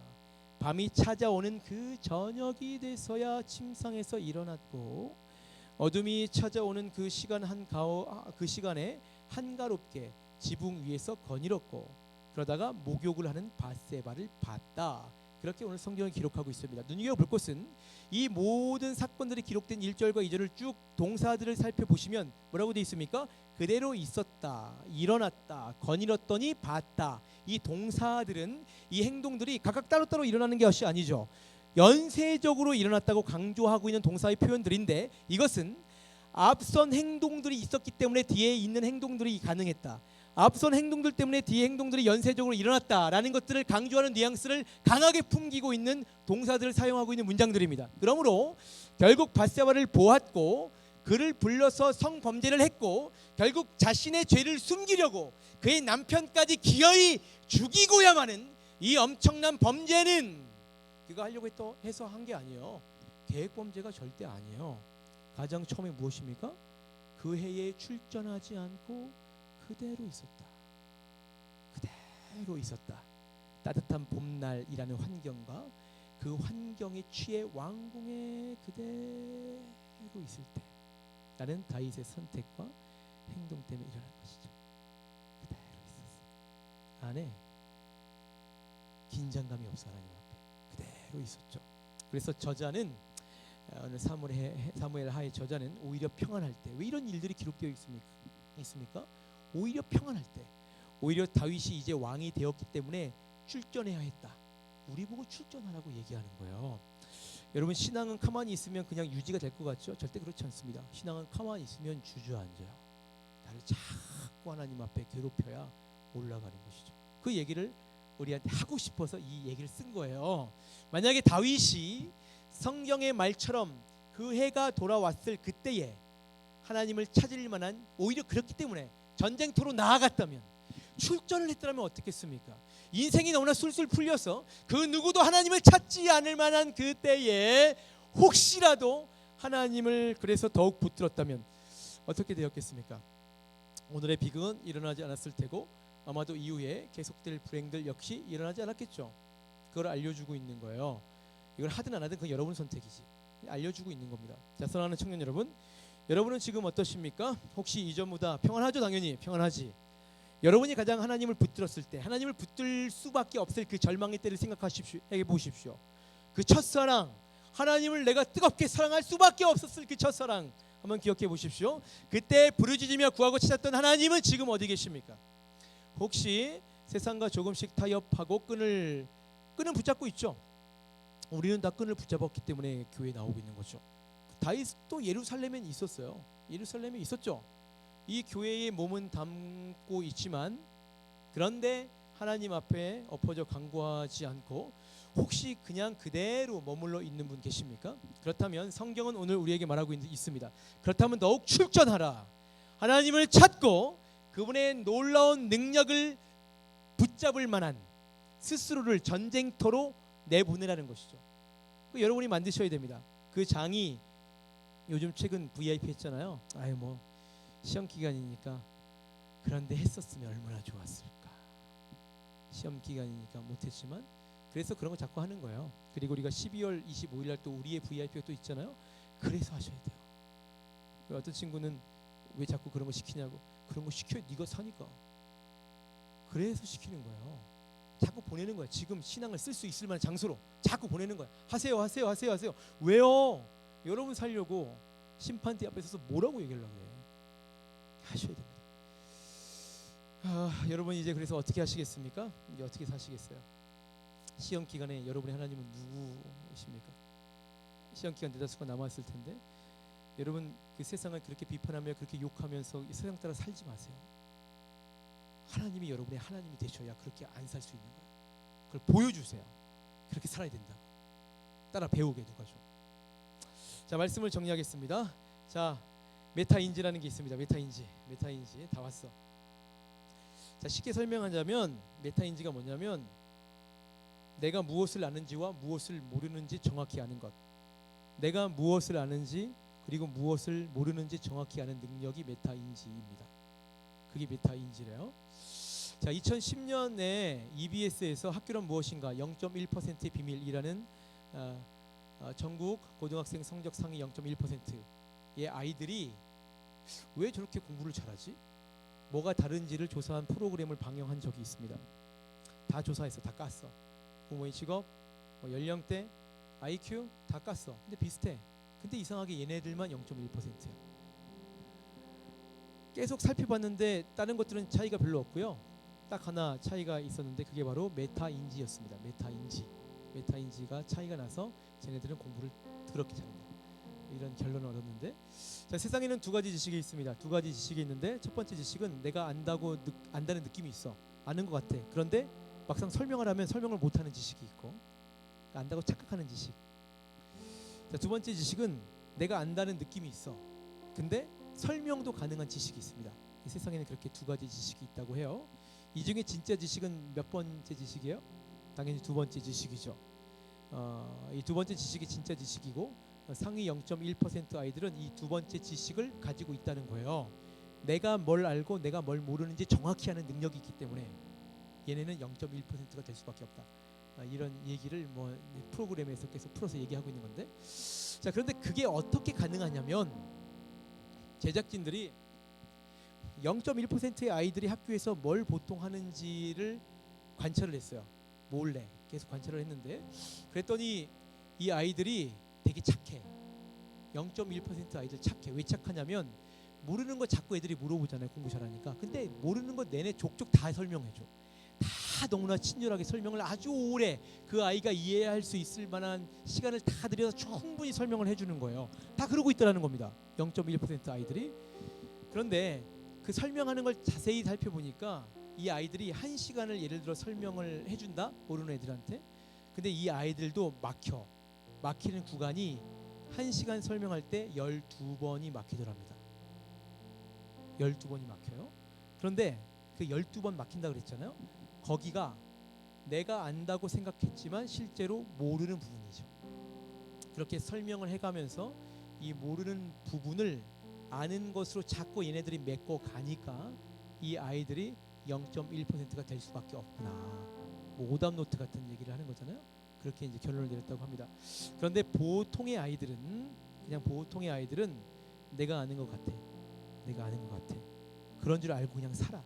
밤이 찾아오는 그 저녁이 돼서야 침상에서 일어났고, 어둠이 찾아오는 그 시간에 한가롭게 지붕 위에서 거닐었고, 그러다가 목욕을 하는 밧세바를 봤다. 그렇게 오늘 성경을 기록하고 있습니다. 눈여겨볼 것은 이 모든 사건들이 기록된 1절과 2절을 쭉 동사들을 살펴보시면 뭐라고 되어 있습니까? 그대로 있었다, 일어났다, 거닐었더니 봤다. 이 동사들은, 이 행동들이 각각 따로따로 일어나는 것이 아니죠. 연쇄적으로 일어났다고 강조하고 있는 동사의 표현들인데, 이것은 앞선 행동들이 있었기 때문에 뒤에 있는 행동들이 가능했다, 앞선 행동들 때문에 뒤에 행동들이 연쇄적으로 일어났다라는 것들을 강조하는 뉘앙스를 강하게 풍기고 있는 동사들을 사용하고 있는 문장들입니다. 그러므로 결국 밧세바를 보았고 그를 불러서 성범죄를 했고, 결국 자신의 죄를 숨기려고 그의 남편까지 기어이 죽이고야마는 이 엄청난 범죄는 그가 하려고 해서 한 게 아니에요. 계획범죄가 절대 아니에요. 가장 처음에 무엇입니까? 그 해에 출전하지 않고 그대로 있었다. 따뜻한 봄날이라는 환경과 그 환경에 취해 왕궁에 그대로 있을 때, 라는 다윗의 선택과 행동 때문에 일어난 것이죠. 그대로 있었어. 안에 긴장감이 없어. 하나님 앞에 그대로 있었죠. 그래서 저자는, 오늘 사무엘 하의 저자는 오히려 평안할 때, 왜 이런 일들이 기록되어 있습니까? 오히려 평안할 때, 오히려 다윗이 이제 왕이 되었기 때문에 출전해야 했다, 우리 보고 출전하라고 얘기하는 거예요. 여러분, 신앙은 가만히 있으면 그냥 유지가 될 것 같죠? 절대 그렇지 않습니다. 신앙은 가만히 있으면 주저앉아요. 나를 자꾸 하나님 앞에 괴롭혀야 올라가는 것이죠. 그 얘기를 우리한테 하고 싶어서 이 얘기를 쓴 거예요. 만약에 다윗이 성경의 말처럼 그 해가 돌아왔을 그때에 하나님을 찾을 만한, 오히려 그렇기 때문에 전쟁터로 나아갔다면, 출전을 했더라면 어떻겠습니까? 인생이 너무나 술술 풀려서 그 누구도 하나님을 찾지 않을 만한 그때에 혹시라도 하나님을 그래서 더욱 붙들었다면 어떻게 되었겠습니까? 오늘의 비극은 일어나지 않았을 테고, 아마도 이후에 계속될 불행들 역시 일어나지 않았겠죠. 그걸 알려주고 있는 거예요. 이걸 하든 안 하든 그건 여러분 선택이지. 알려주고 있는 겁니다. 자, 사랑하는 청년 여러분, 여러분은 지금 어떠십니까? 혹시 이전보다 평안하죠? 당연히 평안하지. 여러분이 가장 하나님을 붙들었을 때, 하나님을 붙들 수밖에 없을 그 절망의 때를 생각하십시오. 해보십시오. 그 첫사랑, 하나님을 내가 뜨겁게 사랑할 수밖에 없었을 그 첫사랑 한번 기억해 보십시오. 그때 부르짖으며 구하고 찾았던 하나님은 지금 어디 계십니까? 혹시 세상과 조금씩 타협하고 끈을 붙잡고 있죠? 우리는 다 끈을 붙잡았기 때문에 교회에 나오고 있는 거죠. 다윗도 예루살렘에 있었어요. 예루살렘에 있었죠. 이 교회의 몸은 담고 있지만, 그런데 하나님 앞에 엎어져 간구하지 않고 혹시 그냥 그대로 머물러 있는 분 계십니까? 그렇다면 성경은 오늘 우리에게 말하고 있습니다. 그렇다면 더욱 출전하라. 하나님을 찾고 그분의 놀라운 능력을 붙잡을 만한 스스로를 전쟁터로 내보내라는 것이죠. 여러분이 만드셔야 됩니다. 그 장이 요즘 최근 VIP 했잖아요. 아유 뭐 시험 기간이니까, 그런데 했었으면 얼마나 좋았을까. 시험 기간이니까 못했지만 그래서 그런 거 자꾸 하는 거예요. 그리고 우리가 12월 25일 날 또 우리의 VIP가 또 있잖아요. 그래서 하셔야 돼요. 어떤 친구는 왜 자꾸 그런 거 시키냐고. 그런 거 시켜, 네가 사니까. 그래서 시키는 거예요. 자꾸 보내는 거야. 지금 신앙을 쓸 수 있을 만한 장소로 자꾸 보내는 거야. 하세요. 왜요? 여러분 살려고 심판대 앞에 서서 뭐라고 얘기하려고 그래. 하셔야 됩니다. 여러분 이제 그래서 어떻게 하시겠습니까? 이제 어떻게 사시겠어요? 시험 기간에 여러분의 하나님은 누구이십니까? 시험 기간 대다수가 남았을 텐데, 여러분 그 세상을 그렇게 비판하며 그렇게 욕하면서 세상 따라 살지 마세요. 하나님이 여러분의 하나님이 되셔야 그렇게 안 살 수 있는 거예요. 그걸 보여주세요. 그렇게 살아야 된다고. 따라 배우게 누가죠. 자, 말씀을 정리하겠습니다. 자, 메타인지라는 게 있습니다. 메타인지 다 왔어. 자, 쉽게 설명하자면 메타인지가 뭐냐면 내가 무엇을 아는지와 무엇을 모르는지 정확히 아는 것. 내가 무엇을 아는지 그리고 무엇을 모르는지 정확히 아는 능력이 메타인지입니다. 그게 메타인지래요. 자, 2010년에 EBS에서 학교란 무엇인가 0.1%의 비밀이라는 전국 고등학생 성적 상위 0.1%의 아이들이 왜 저렇게 공부를 잘하지? 뭐가 다른지를 조사한 프로그램을 방영한 적이 있습니다. 다 조사했어. 다 깠어. 부모의 직업, 연령대, IQ 다 깠어. 근데 비슷해. 근데 이상하게 얘네들만 0.1%야. 계속 살펴봤는데 다른 것들은 차이가 별로 없고요. 딱 하나 차이가 있었는데 그게 바로 메타인지였습니다. 메타인지가 차이가 나서 쟤네들은 공부를 그렇게 잘한다. 이런 결론을 얻었는데, 자, 세상에는 두 가지 지식이 있습니다. 두 가지 지식이 있는데 첫 번째 지식은 내가 안다는 느낌이 있어. 아는 것 같아. 그런데 막상 설명을 하면 설명을 못하는 지식이 있고, 안다고 착각하는 지식. 자, 두 번째 지식은 내가 안다는 느낌이 있어. 근데 설명도 가능한 지식이 있습니다. 이 세상에는 그렇게 두 가지 지식이 있다고 해요. 이 중에 진짜 지식은 몇 번째 지식이에요? 당연히 두 번째 지식이죠. 이 두 번째 지식이 진짜 지식이고, 상위 0.1% 아이들은 이 두 번째 지식을 가지고 있다는 거예요. 내가 뭘 알고 내가 뭘 모르는지 정확히 아는 능력이 있기 때문에 얘네는 0.1%가 될 수밖에 없다. 이런 얘기를 뭐 프로그램에서 계속 풀어서 얘기하고 있는 건데, 자, 그런데 그게 어떻게 가능하냐면 제작진들이 0.1%의 아이들이 학교에서 뭘 보통 하는지를 관찰을 했어요. 몰래 계속 관찰을 했는데, 그랬더니 이 아이들이 되게 착해. 0.1% 아이들 착해. 왜 착하냐면 모르는 거 자꾸 애들이 물어보잖아요. 공부 잘하니까. 근데 모르는 거 내내 족족 다 설명해줘. 다 너무나 친절하게 설명을 아주 오래 그 아이가 이해할 수 있을 만한 시간을 다 들여서 충분히 설명을 해주는 거예요. 다 그러고 있다는 겁니다. 0.1% 아이들이. 그런데 그 설명하는 걸 자세히 살펴보니까 이 아이들이 1시간을 예를 들어 설명을 해준다, 모르는 애들한테. 근데 이 아이들도 막히는 구간이 1시간 설명할 때 12번이 막히더랍니다. 12번이 막혀요. 그런데 그 12번 막힌다 그랬잖아요. 거기가 내가 안다고 생각했지만 실제로 모르는 부분이죠. 그렇게 설명을 해가면서 이 모르는 부분을 아는 것으로 자꾸 얘네들이 메꿔 가니까 이 아이들이 0.1%가 될 수밖에 없구나. 뭐 오답 노트 같은 얘기를 하는 거잖아요. 그렇게 이제 결론을 내렸다고 합니다. 그런데 보통의 아이들은 내가 아는 것 같아. 그런 줄 알고 그냥 살아.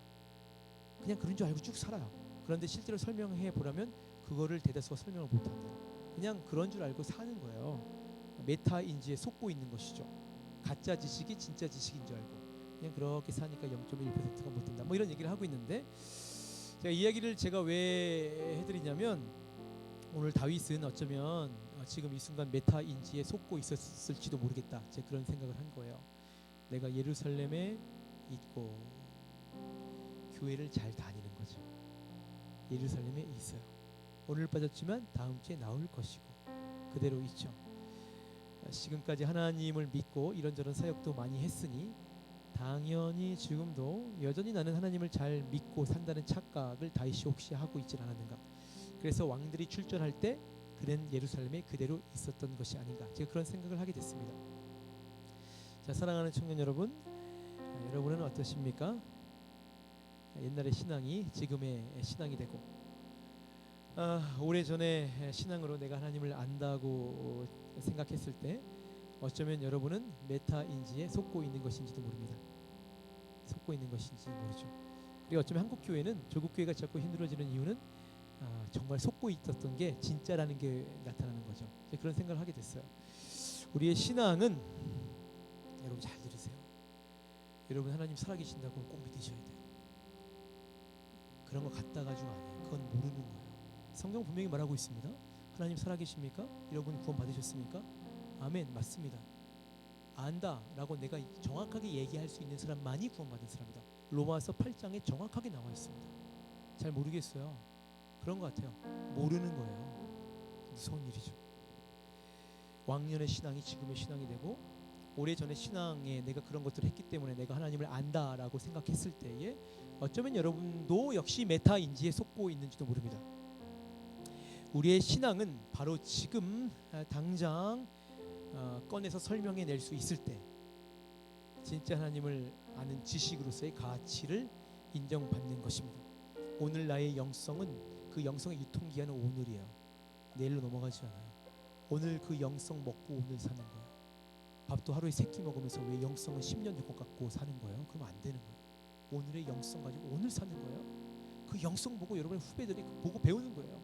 그냥 그런 줄 알고 쭉 살아요. 그런데 실제로 설명해 보라면 그거를 대다수가 설명을 못한대요. 그냥 그런 줄 알고 사는 거예요. 메타인지에 속고 있는 것이죠. 가짜 지식이 진짜 지식인 줄 알고 그냥 그렇게 사니까 0.1%가 못 된다. 뭐 이런 얘기를 하고 있는데, 제가 이야기를 왜 해드리냐면, 오늘 다윗은 어쩌면 지금 이 순간 메타인지에 속고 있었을지도 모르겠다. 제가 그런 생각을 한 거예요. 내가 예루살렘에 있고 교회를 잘 다니는 거죠. 예루살렘에 있어요. 오늘 빠졌지만 다음 주에 나올 것이고 그대로 있죠. 지금까지 하나님을 믿고 이런저런 사역도 많이 했으니 당연히 지금도 여전히 나는 하나님을 잘 믿고 산다는 착각을 다윗이 혹시 하고 있지 않았는가. 그래서 왕들이 출전할 때 그는 예루살렘에 그대로 있었던 것이 아닌가. 제가 그런 생각을 하게 됐습니다. 자, 사랑하는 청년 여러분, 여러분은 어떠십니까? 옛날의 신앙이 지금의 신앙이 되고, 오래전에 신앙으로 내가 하나님을 안다고 생각했을 때 어쩌면 여러분은 메타인지에 속고 있는 것인지도 모릅니다. 속고 있는 것인지 모르죠. 그리고 어쩌면 한국 교회는 조국 교회가 자꾸 힘들어지는 이유는 정말 속고 있었던 게 진짜라는 게 나타나는 거죠. 그런 생각을 하게 됐어요. 우리의 신앙은, 여러분 잘 들으세요. 여러분 하나님 살아계신다고 꼭 믿으셔야 돼요. 그런 거 갖다 가지고 아니에요. 그건 모르는 거예요. 성경 분명히 말하고 있습니다. 하나님 살아계십니까? 여러분 구원 받으셨습니까? 아멘. 맞습니다. 안다라고 내가 정확하게 얘기할 수 있는 사람만이 구원받은 사람이다. 로마서 8장에 정확하게 나와 있습니다. 잘 모르겠어요. 그런 것 같아요. 모르는 거예요. 무서운 일이죠. 왕년의 신앙이 지금의 신앙이 되고, 오래전의 신앙에 내가 그런 것들을 했기 때문에 내가 하나님을 안다라고 생각했을 때에 어쩌면 여러분도 역시 메타인지에 속고 있는지도 모릅니다. 우리의 신앙은 바로 지금 당장 꺼내서 설명해 낼 수 있을 때 진짜 하나님을 아는 지식으로서의 가치를 인정받는 것입니다. 오늘 나의 영성은, 그 영성의 유통기한은 오늘이에요. 내일로 넘어가지 않아요. 오늘 그 영성 먹고 오늘 사는 거예요. 밥도 하루에 3끼 먹으면서 왜 영성은 10년 될 것 같고 사는 거예요? 그러면 안 되는 거예요. 오늘의 영성 가지고 오늘 사는 거예요. 그 영성 보고 여러분의 후배들이 보고 배우는 거예요.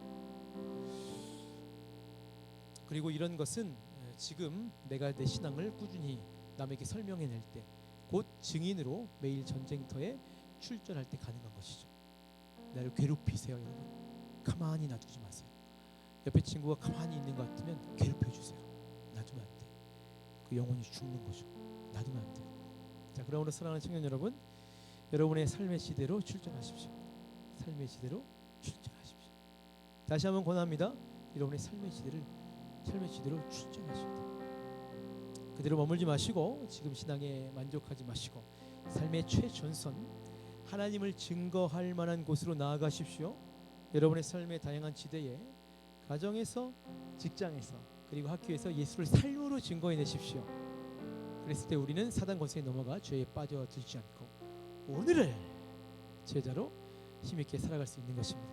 그리고 이런 것은 지금 내가 내 신앙을 꾸준히 남에게 설명해 낼 때, 곧 증인으로 매일 전쟁터에 출전할 때 가능한 것이죠. 나를 괴롭히세요, 여러분. 가만히 놔두지 마세요. 옆에 친구가 가만히 있는 것 같으면 괴롭혀 주세요. 놔두면 안 돼. 그 영혼이 죽는 거죠. 놔두면 안 돼요. 자, 그러므로 사랑하는 청년 여러분, 여러분의 삶의 시대로 출전하십시오. 삶의 시대로 출전하십시오. 다시 한번 권합니다. 여러분의 삶의 시대로 출전하셔야 돼요. 그대로 머물지 마시고, 지금 신앙에 만족하지 마시고, 삶의 최전선, 하나님을 증거할 만한 곳으로 나아가십시오. 여러분의 삶의 다양한 지대에, 가정에서, 직장에서, 그리고 학교에서 예수를 삶으로 증거해내십시오. 그랬을 때 우리는 사단 권세에 넘어가 죄에 빠져들지 않고 오늘을 제자로 힘있게 살아갈 수 있는 것입니다.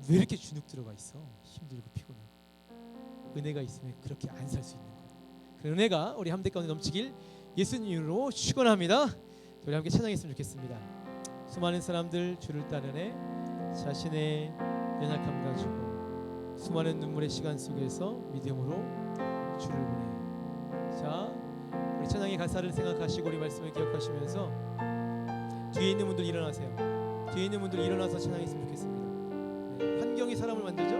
왜 이렇게 주눅 들어가 있어? 힘들고 피곤하고. 은혜가 있으면 그렇게 안 살 수 있는 거예요. 그 은혜가 우리 함대 가운데 넘치길 예수님으로 축원합니다. 우리 함께 찬양했으면 좋겠습니다. 수많은 사람들 주를 따르네 자신의 연약함 가지고 수많은 눈물의 시간 속에서 믿음으로 주를 보내. 자, 우리 찬양의 가사를 생각하시고 우리 말씀을 기억하시면서 뒤에 있는 분들 일어나세요. 뒤에 있는 분들 일어나서 찬양했으면 좋겠습니다. 네, 환경이 사람을 만들죠?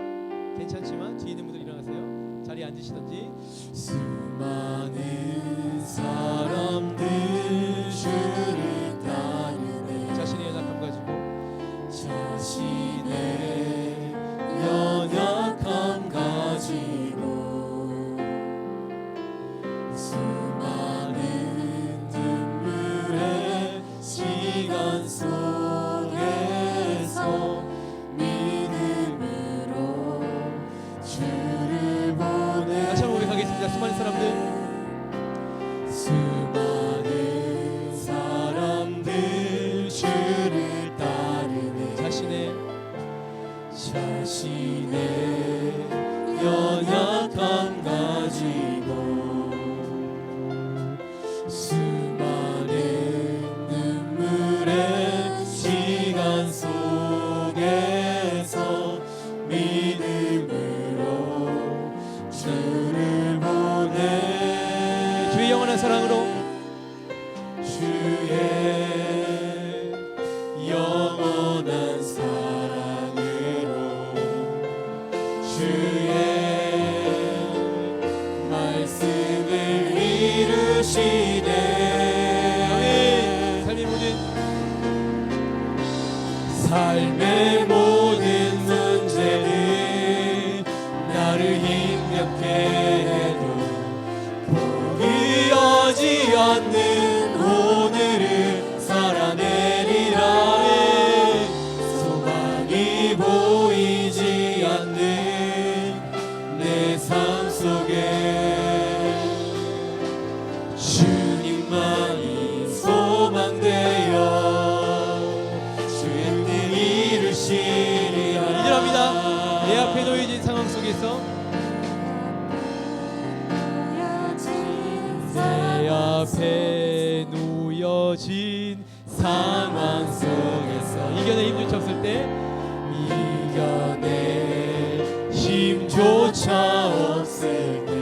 괜찮지만 뒤에 있는 분들 일어나세요. 자리에 앉으시든지. 수많은 사람들 주를 따르네 자신의 연약함 가지고 자신의 연약함 가지고 수많은 눈물의 시간 속에서 믿음으로 주를 보내. 다시 한번 고백하겠습니다. 수많은 사람들 주를 따르네 자신의 연약함 가지고 수많은 눈물의 시간 삶의 모든 문제는 나를 힘겹게 해도 포기하지 않는 오늘을 살아내리라. 소망이 보이지 않는 내 삶 속에 주님만이 소망되어 주의 뜻 이루시리라. 이절합니다. 내 앞에 놓여진 상황 속에서 내 앞에 놓여진 상황 속에서 이겨내 힘조차 없을 때 이겨낼 힘조차 없을 때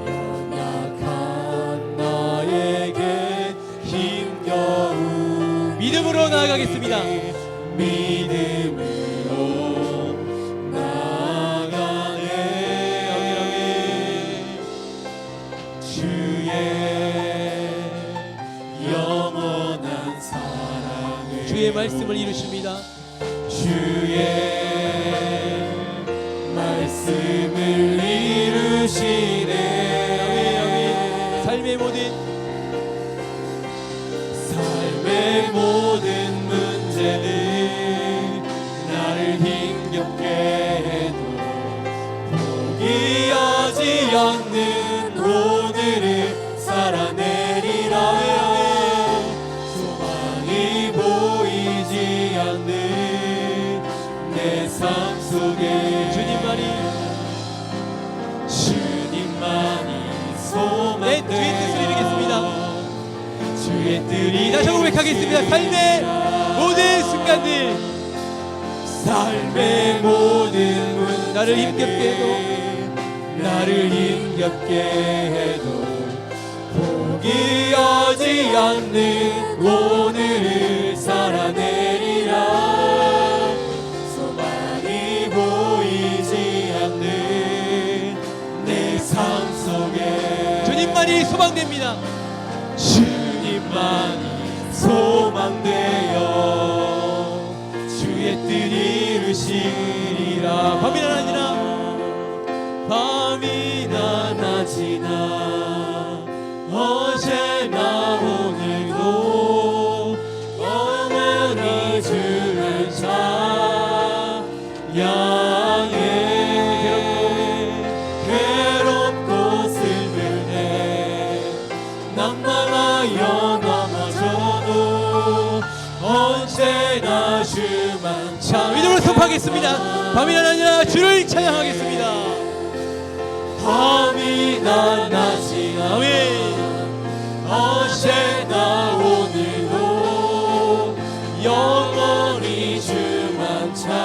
연약한 나에게 힘겨운 믿음으로 나아가겠습니다. 믿음으로 나아가네. 주의 영원한 사랑을 주의 말씀을 이루십니다. 주의 말씀을 이루시네. 삶의 모든 문제는 나를 힘겹게 해도 포기하지 않는 오늘을 살아내리라. 소망이 보이지 않는 내 삶 속에 주님만이 소망. 내 주의 뜻을 이루겠습니다. 주의 뜻이 다시 한번 고백하겠습니다. 삶의 모든 순간들 삶의 모든 문제는 나를 힘겹게 해도 포기하지 않는 오늘을 살아내리라. 소망이 보이지 않는 내 삶 속에 주님만이 소망됩니다. 주님만이 소망되어 주의 뜻 이루시리라. 밤이나 낮이나 밤이나 낮이나 어제나 오늘도 영원히 주를 찬양해. 괴롭고 슬플 때 난망하여 넘어져도 언제나 주만 자, 믿음으로 선포하겠습니다. 밤이나 낮이나 주를 찬양하겠습니다. 밤이나 낮이나 아멘. 어제나 오늘도 영원히 주만 찬양해.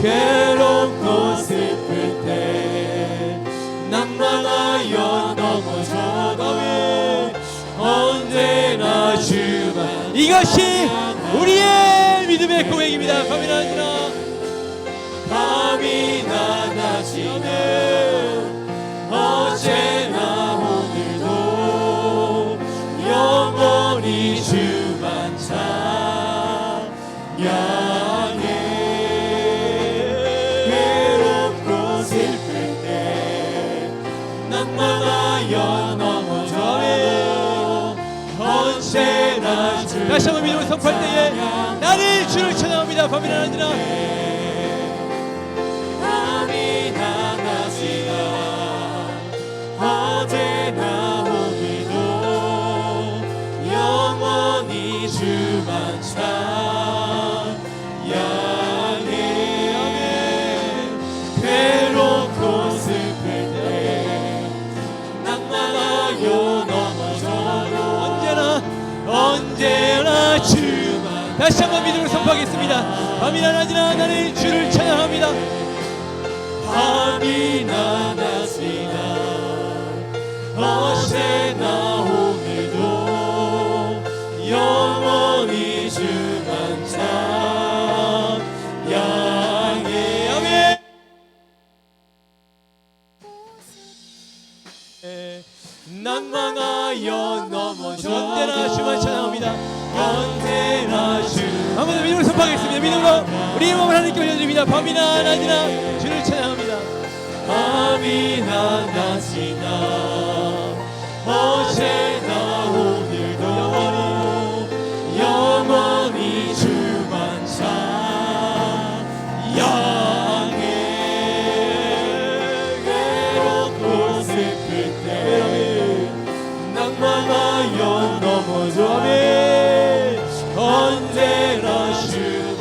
괴롭고 슬플 때 낭만하여 넘어져도 언제나 주만. 이것이 우리의 믿음의 고백입니다. 밤이나 낮이나 밤이나 낮이나 어제나 오늘도 영원히 주만 찬양해. 괴롭고 슬플 때 낭만하여 넘어져도 언제나 주만. 다시 한번 믿음으로 선포할 때에 나를 주를 찬양합니다. 밤이나 낮이나 밤이나 낮이나 어제나 오늘도 영원히 주만 찬양해. 괴롭고 슬플 때 낭만하여 넘어져도 언제나 주만. 다시 한번 믿음으로 선포하겠습니다. 밤이나 낮이나 나를 주를 찬양합니다. 밤이나 낮이나 어제나 오늘도 영원히 주만 찬양해. 아멘. 낭망하여 연 넘어져 언제나 주만 찬양합니다. 언제나 주 한번 더 믿음으로 선포하겠습니다. 믿음으로 우리의 마음을 하나님께 올려드립니다. 밤이나 낮이나 주를 찬양합니다. 밤이나 낮이나 어제나 오늘도 영원히 주만 찬양해. 외롭고 슬플 때 낭만하여 넘어져 언제나 주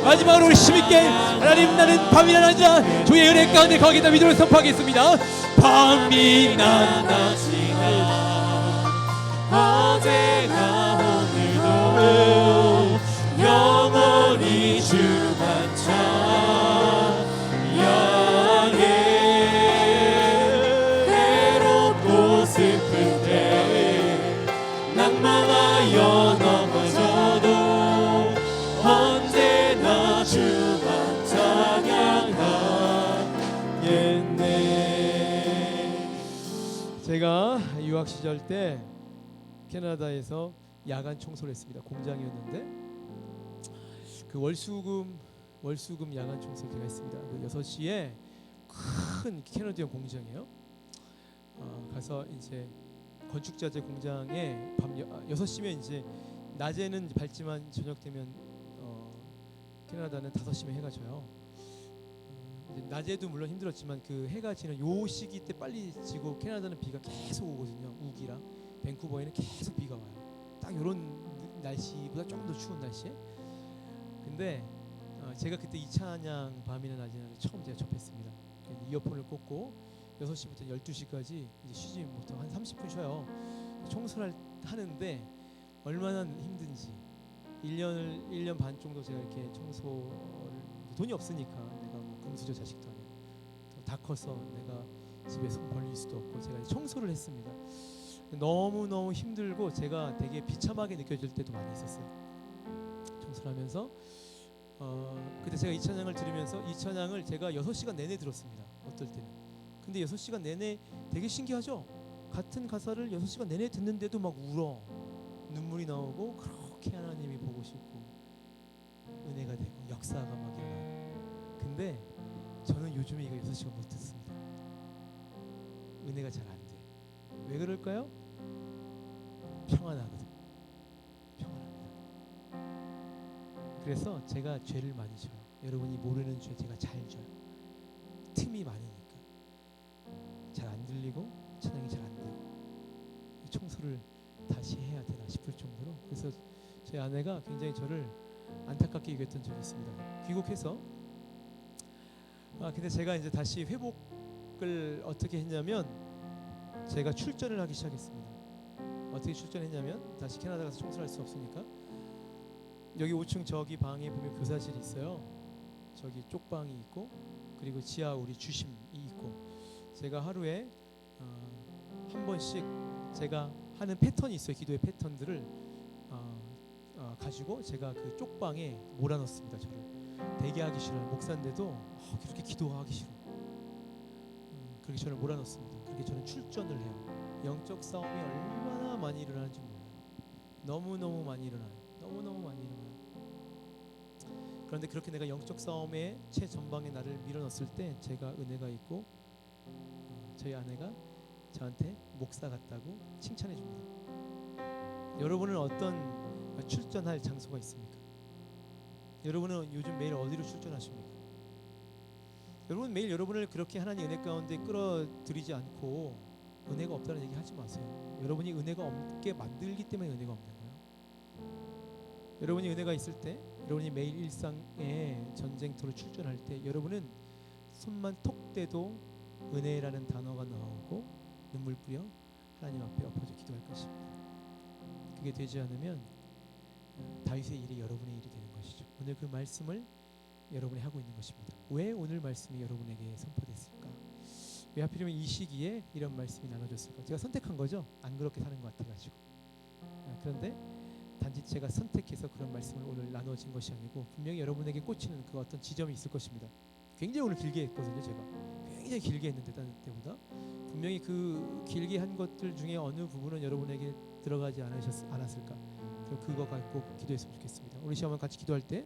마지막으로 우리 힘있게 하나님 나는 밤이나 낮이나 주의 은혜 가운데 거기다 믿음으로 선포하겠습니다. 밤이나 낮이나 어제나 오늘도 영원히 주만 찬양해. 외롭고 슬플 때 낭만하여 넘어져도 언제나 주만 찬양하겠네. 제가 유학 시절 때 캐나다에서 야간 청소를 했습니다. 공장이었는데 그 월수금 야간 청소기가 있습니다. 그 6시에 큰 캐나디언 공장이에요. 가서 이제 건축자재 공장에 밤 6시면 이제 낮에는 밝지만 저녁 되면 캐나다는 5시면 해가 져요. 이제 낮에도 물론 힘들었지만 그 해가 지는 요 시기 때 빨리 지고 캐나다는 비가 계속 오거든요. 우기랑 밴쿠버에는 계속 비가 와요. 딱 요런 날씨보다 조금 더 추운 날씨에. 근데 제가 그때 이 찬양 밤이나 낮이나 처음 제가 접했습니다. 이어폰을 꽂고 6시부터 12시까지 이제 쉬지 못하고 한 30분 쉬어요. 청소를 하는데 얼마나 힘든지 1년 반 정도 제가 이렇게 청소를 돈이 없으니까 내가 뭐 금수저 자식도 아니고 다 커서 내가 집에 손 벌릴 수도 없고 제가 청소를 했습니다. 너무너무 힘들고 제가 되게 비참하게 느껴질 때도 많이 있었어요. 청소를 하면서 그때 제가 이 찬양을 들으면서 이 찬양을 제가 6시간 내내 들었습니다. 어떨 때는. 근데 6시간 내내 되게 신기하죠? 같은 가사를 6시간 내내 듣는데도 막 울어. 눈물이 나오고 그렇게 하나님이 보고 싶고 은혜가 되고 역사가 막 일어나고. 근데 저는 요즘에 이거 6시간 못 듣습니다. 은혜가 잘 안 돼. 왜 그럴까요? 평안하거든. 평안합니다. 그래서 제가 죄를 많이 져요. 여러분이 모르는 죄 제가 잘 져요. 틈이 많으니까 잘 안 들리고 찬양이 잘 안 되고 청소를 다시 해야 되나 싶을 정도로. 그래서 제 아내가 굉장히 저를 안타깝게 여겼던 적이 있습니다. 귀국해서 근데 제가 이제 다시 회복을 어떻게 했냐면 제가 출전을 하기 시작했습니다. 어떻게 출전했냐면 다시 캐나다 가서 청소를 할 수 없으니까 여기 5층 저기 방에 보면 교사실이 있어요. 저기 쪽방이 있고 그리고 지하 우리 주심이 있고 제가 하루에 한 번씩 제가 하는 패턴이 있어요. 기도의 패턴들을 가지고 제가 그 쪽방에 몰아넣습니다. 저를 대기하기 싫어요. 목사인데도 그렇게 기도하기 싫어. 그렇게 저를 몰아넣습니다. 그렇게 저는 출전을 해요. 영적 싸움이 얼마나 많이 일어나는지 몰라요. 너무너무 많이 일어나요. 너무너무 많이 일어나요. 그런데 그렇게 내가 영적 싸움의 최전방에 나를 밀어넣었을 때 제가 은혜가 있고 저희 아내가 저한테 목사 같다고 칭찬해 줍니다. 여러분은 어떤 출전할 장소가 있습니까? 여러분은 요즘 매일 어디로 출전하십니까? 여러분 매일 여러분을 그렇게 하나님 은혜 가운데 끌어들이지 않고 은혜가 없다는 얘기 하지 마세요. 여러분이 은혜가 없게 만들기 때문에 은혜가 없는 거예요. 여러분이 은혜가 있을 때 여러분이 매일 일상의 전쟁터로 출전할 때 여러분은 손만 톡 떼도 은혜라는 단어가 나오고 눈물 뿌려 하나님 앞에 엎어져 기도할 것입니다. 그게 되지 않으면 다윗의 일이 여러분의 일이 되는 것이죠. 오늘 그 말씀을 여러분이 하고 있는 것입니다. 왜 오늘 말씀이 여러분에게 선포됐을까? 왜 하필이면 이 시기에 이런 말씀이 나눠졌을까? 제가 선택한 거죠. 안 그렇게 사는 것 같아가지고. 그런데 단지 제가 선택해서 그런 말씀을 오늘 나눠진 것이 아니고 분명히 여러분에게 꽂히는 그 어떤 지점이 있을 것입니다. 굉장히 오늘 길게 했거든요. 제가 굉장히 길게 했는데 다른 때보다 분명히 그 길게 한 것들 중에 어느 부분은 여러분에게 들어가지 않았을까? 그거 갖고 기도했으면 좋겠습니다. 오늘 시험을 같이 기도할 때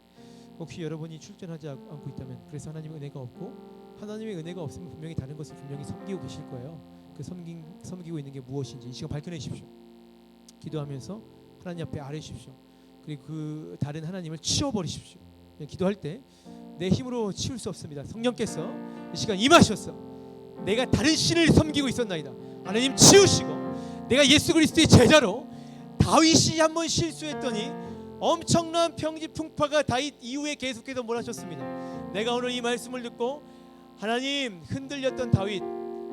혹시 여러분이 출전하지 않고 있다면, 그래서 하나님의 은혜가 없고, 하나님의 은혜가 없으면 분명히 다른 것을 분명히 섬기고 계실 거예요. 그 섬기고 있는 게 무엇인지 이 시간 밝혀내십시오. 기도하면서 하나님 앞에 아뢰십시오. 그리고 그 다른 하나님을 치워버리십시오. 기도할 때 내 힘으로 치울 수 없습니다. 성령께서 이 시간 임하셔서 내가 다른 신을 섬기고 있었나이다, 하나님 치우시고, 내가 예수 그리스도의 제자로 다윗이 한번 실수했더니 엄청난 평지 풍파가 다윗 이후에 계속해서 몰아쳤습니다. 내가 오늘 이 말씀을 듣고 하나님 흔들렸던 다윗,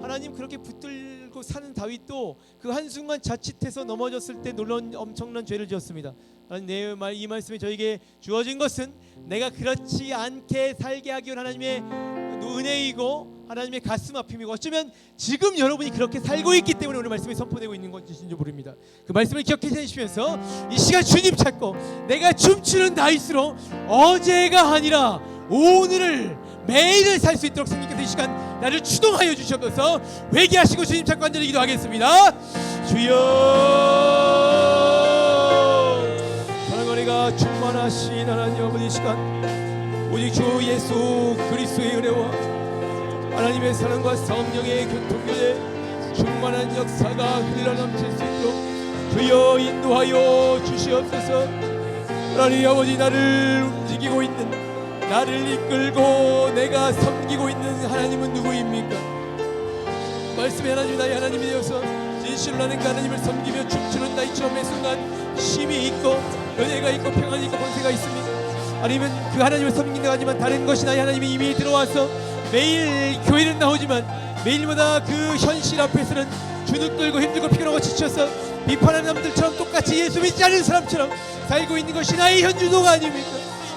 하나님 그렇게 붙들고 사는 다윗도 그 한순간 자칫해서 넘어졌을 때 놀라운 엄청난 죄를 지었습니다. 하나님, 이 말씀이 저에게 주어진 것은 내가 그렇지 않게 살게 하기 위한 하나님의 은혜이고 하나님의 가슴 아픔이고, 어쩌면 지금 여러분이 그렇게 살고 있기 때문에 오늘 말씀이 선포되고 있는 것인지 모릅니다. 그 말씀을 기억해 주시면서 이 시간 주님 찾고 내가 춤추는 다윗으로 어제가 아니라 오늘을 매일을 살 수 있도록 성령께서 이 시간 나를 추동하여 주셔서 회개하시고 주님 찾고 간절히 기도하겠습니다. 주여, 사랑과 은혜가 충만하신 하나님 아버지, 이 시간 오직 주 예수 그리스도의 은혜와 하나님의 사랑과 성령의 교통교제 충만한 역사가 흘러넘칠 수 있도록 주여 인도하여 주시옵소서. 하나님 아버지, 나를 움직이고 있는, 나를 이끌고 내가 섬기고 있는 하나님은 누구입니까? 말씀의 하나님, 나의 하나님이 되어서 진실로 나는 그 하나님을 섬기며 춤추는 나이처럼 매 순간 힘이 있고 은혜가 있고 평안이 있고 권세가 있습니까? 아니면 그 하나님을 섬긴다 하지만 다른 것이 나의 하나님이 이미 들어와서 매일 교회는 나오지만 매일마다 그 현실 앞에서는 주눅들고 힘들고 피곤하고 지쳐서 비판하는 남들처럼 똑같이 예수 믿지 않는 사람처럼 살고 있는 것이 나의 현주도가 아닙니까?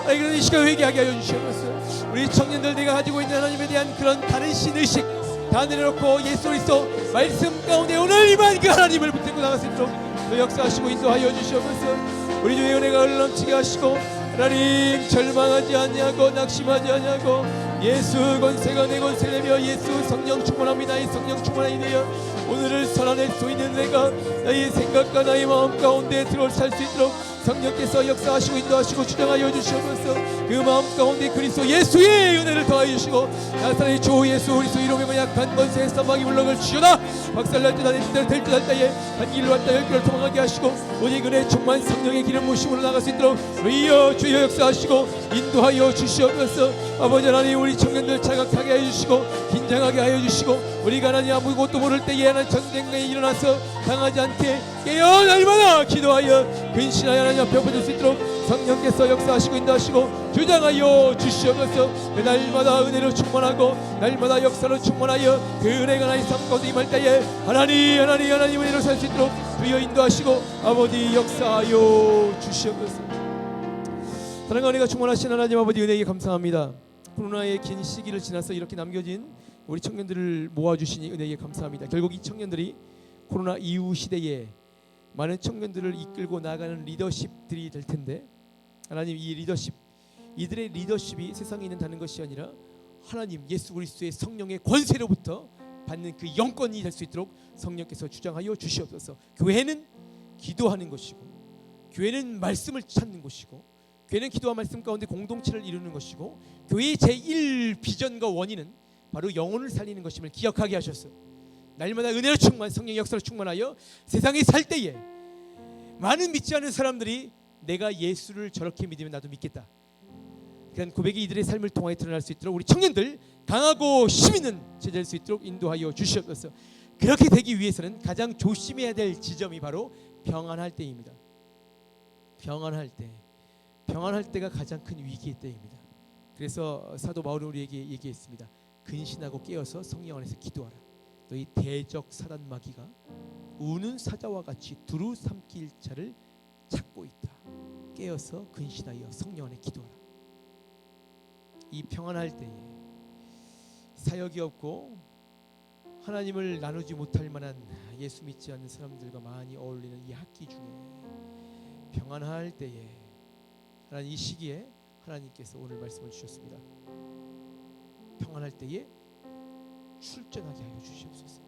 그런 이 시간 회개하게 하여 주시옵소서. 우리 청년들, 내가 가지고 있는 하나님에 대한 그런 다른 신의식 다 내려놓고 예수 그리스도 말씀 가운데 오늘만 그 하나님을 붙들고 나갈 수 있도록 그 역사하시고 인도하여 주시옵소서. 우리 주의 은혜가 흘러넘치게 하시고 하나님 절망하지 아니하고 낙심하지 아니하고 예수 권세가 내 권세되며 예수 성령 충만함이 나의 성령 충만함이 되어 오늘을 살아낼 수 있는 내가 나의 생각과 나의 마음 가운데 들어올 살 수 있도록 성령께서 역사하시고 인도하시고 주장하여 주시옵소서. 그 마음 가운데 그리스도 예수의 은혜를 더하여 주시고 나사렛 주 예수 그리스도 이름으로 약한 권세의 사망이 물러갈 주시오다. 박살날 듯 안에 될 듯 할 때에 한 길로 왔다 열 길로 도망가게 하시고 오직 은혜 충만 성령의 기름 부으심으로 나갈 수 있도록 주여 역사하시고 인도하여 주시옵소서. 아버지 하나님, 우리 청년들 자각하게 하여 주시고 긴장하게 하여 주시고 우리가 하나님 아무것도 모를 때에 하나님 전쟁에 일어나서 당하지 않게 깨어 날마다 기도하여 근신하여 하나님 앞에 엎어질 수 있도록 성령께서 역사하시고 인도하시고 주장하여 주시옵소서. 그 날마다 은혜로 충만하고 날마다 역사로 충만하여 그 은혜가 나의 삶 가운데 임할 때에 하나님 은혜로 살 수 있도록 주여 인도하시고 아버지 역사하여 주시옵소서. 사랑과 은혜가 충만하신 하나님 아버지 은혜에 감사합니다. 코로나의 긴 시기를 지나서 이렇게 남겨진 우리 청년들을 모아주시니 은혜에 감사합니다. 결국 이 청년들이 코로나 이후 시대에 많은 청년들을 이끌고 나가는 리더십들이 될 텐데, 하나님 이 리더십, 이들의 리더십이 세상에 있는 다른 것이 아니라 하나님 예수 그리스도의 성령의 권세로부터 받는 그 영권이 될 수 있도록 성령께서 주장하여 주시옵소서. 교회는 기도하는 것이고, 교회는 말씀을 찾는 곳이고, 교회는 기도와 말씀 가운데 공동체를 이루는 것이고, 교회의 제1 비전과 원인은 바로 영혼을 살리는 것임을 기억하게 하셨어. 날마다 은혜로 충만, 성령의 역사로 충만하여 세상에 살 때에 많은 믿지 않는 사람들이 내가 예수를 저렇게 믿으면 나도 믿겠다, 그런 고백이 이들의 삶을 통하여 드러날 수 있도록 우리 청년들 강하고 힘있는 제자 될 수 있도록 인도하여 주시옵소서. 그렇게 되기 위해서는 가장 조심해야 될 지점이 바로 평안할 때입니다. 평안할 때가 가장 큰 위기의 때입니다. 그래서 사도 바울은 우리에게 얘기했습니다. 근신하고 깨어서 성령 안에서 기도하라. 너희 대적 사단 마귀가 우는 사자와 같이 두루 삼킬 자를 찾고 있다. 깨어서 근신하여 성령 안에 기도하라. 이 평안할 때에 사역이 없고 하나님을 나누지 못할 만한 예수 믿지 않는 사람들과 많이 어울리는 이 학기 중에 평안할 때에 하나님, 이 시기에 하나님께서 오늘 말씀을 주셨습니다. 평안할 때에 출전하게 하여 주시옵소서.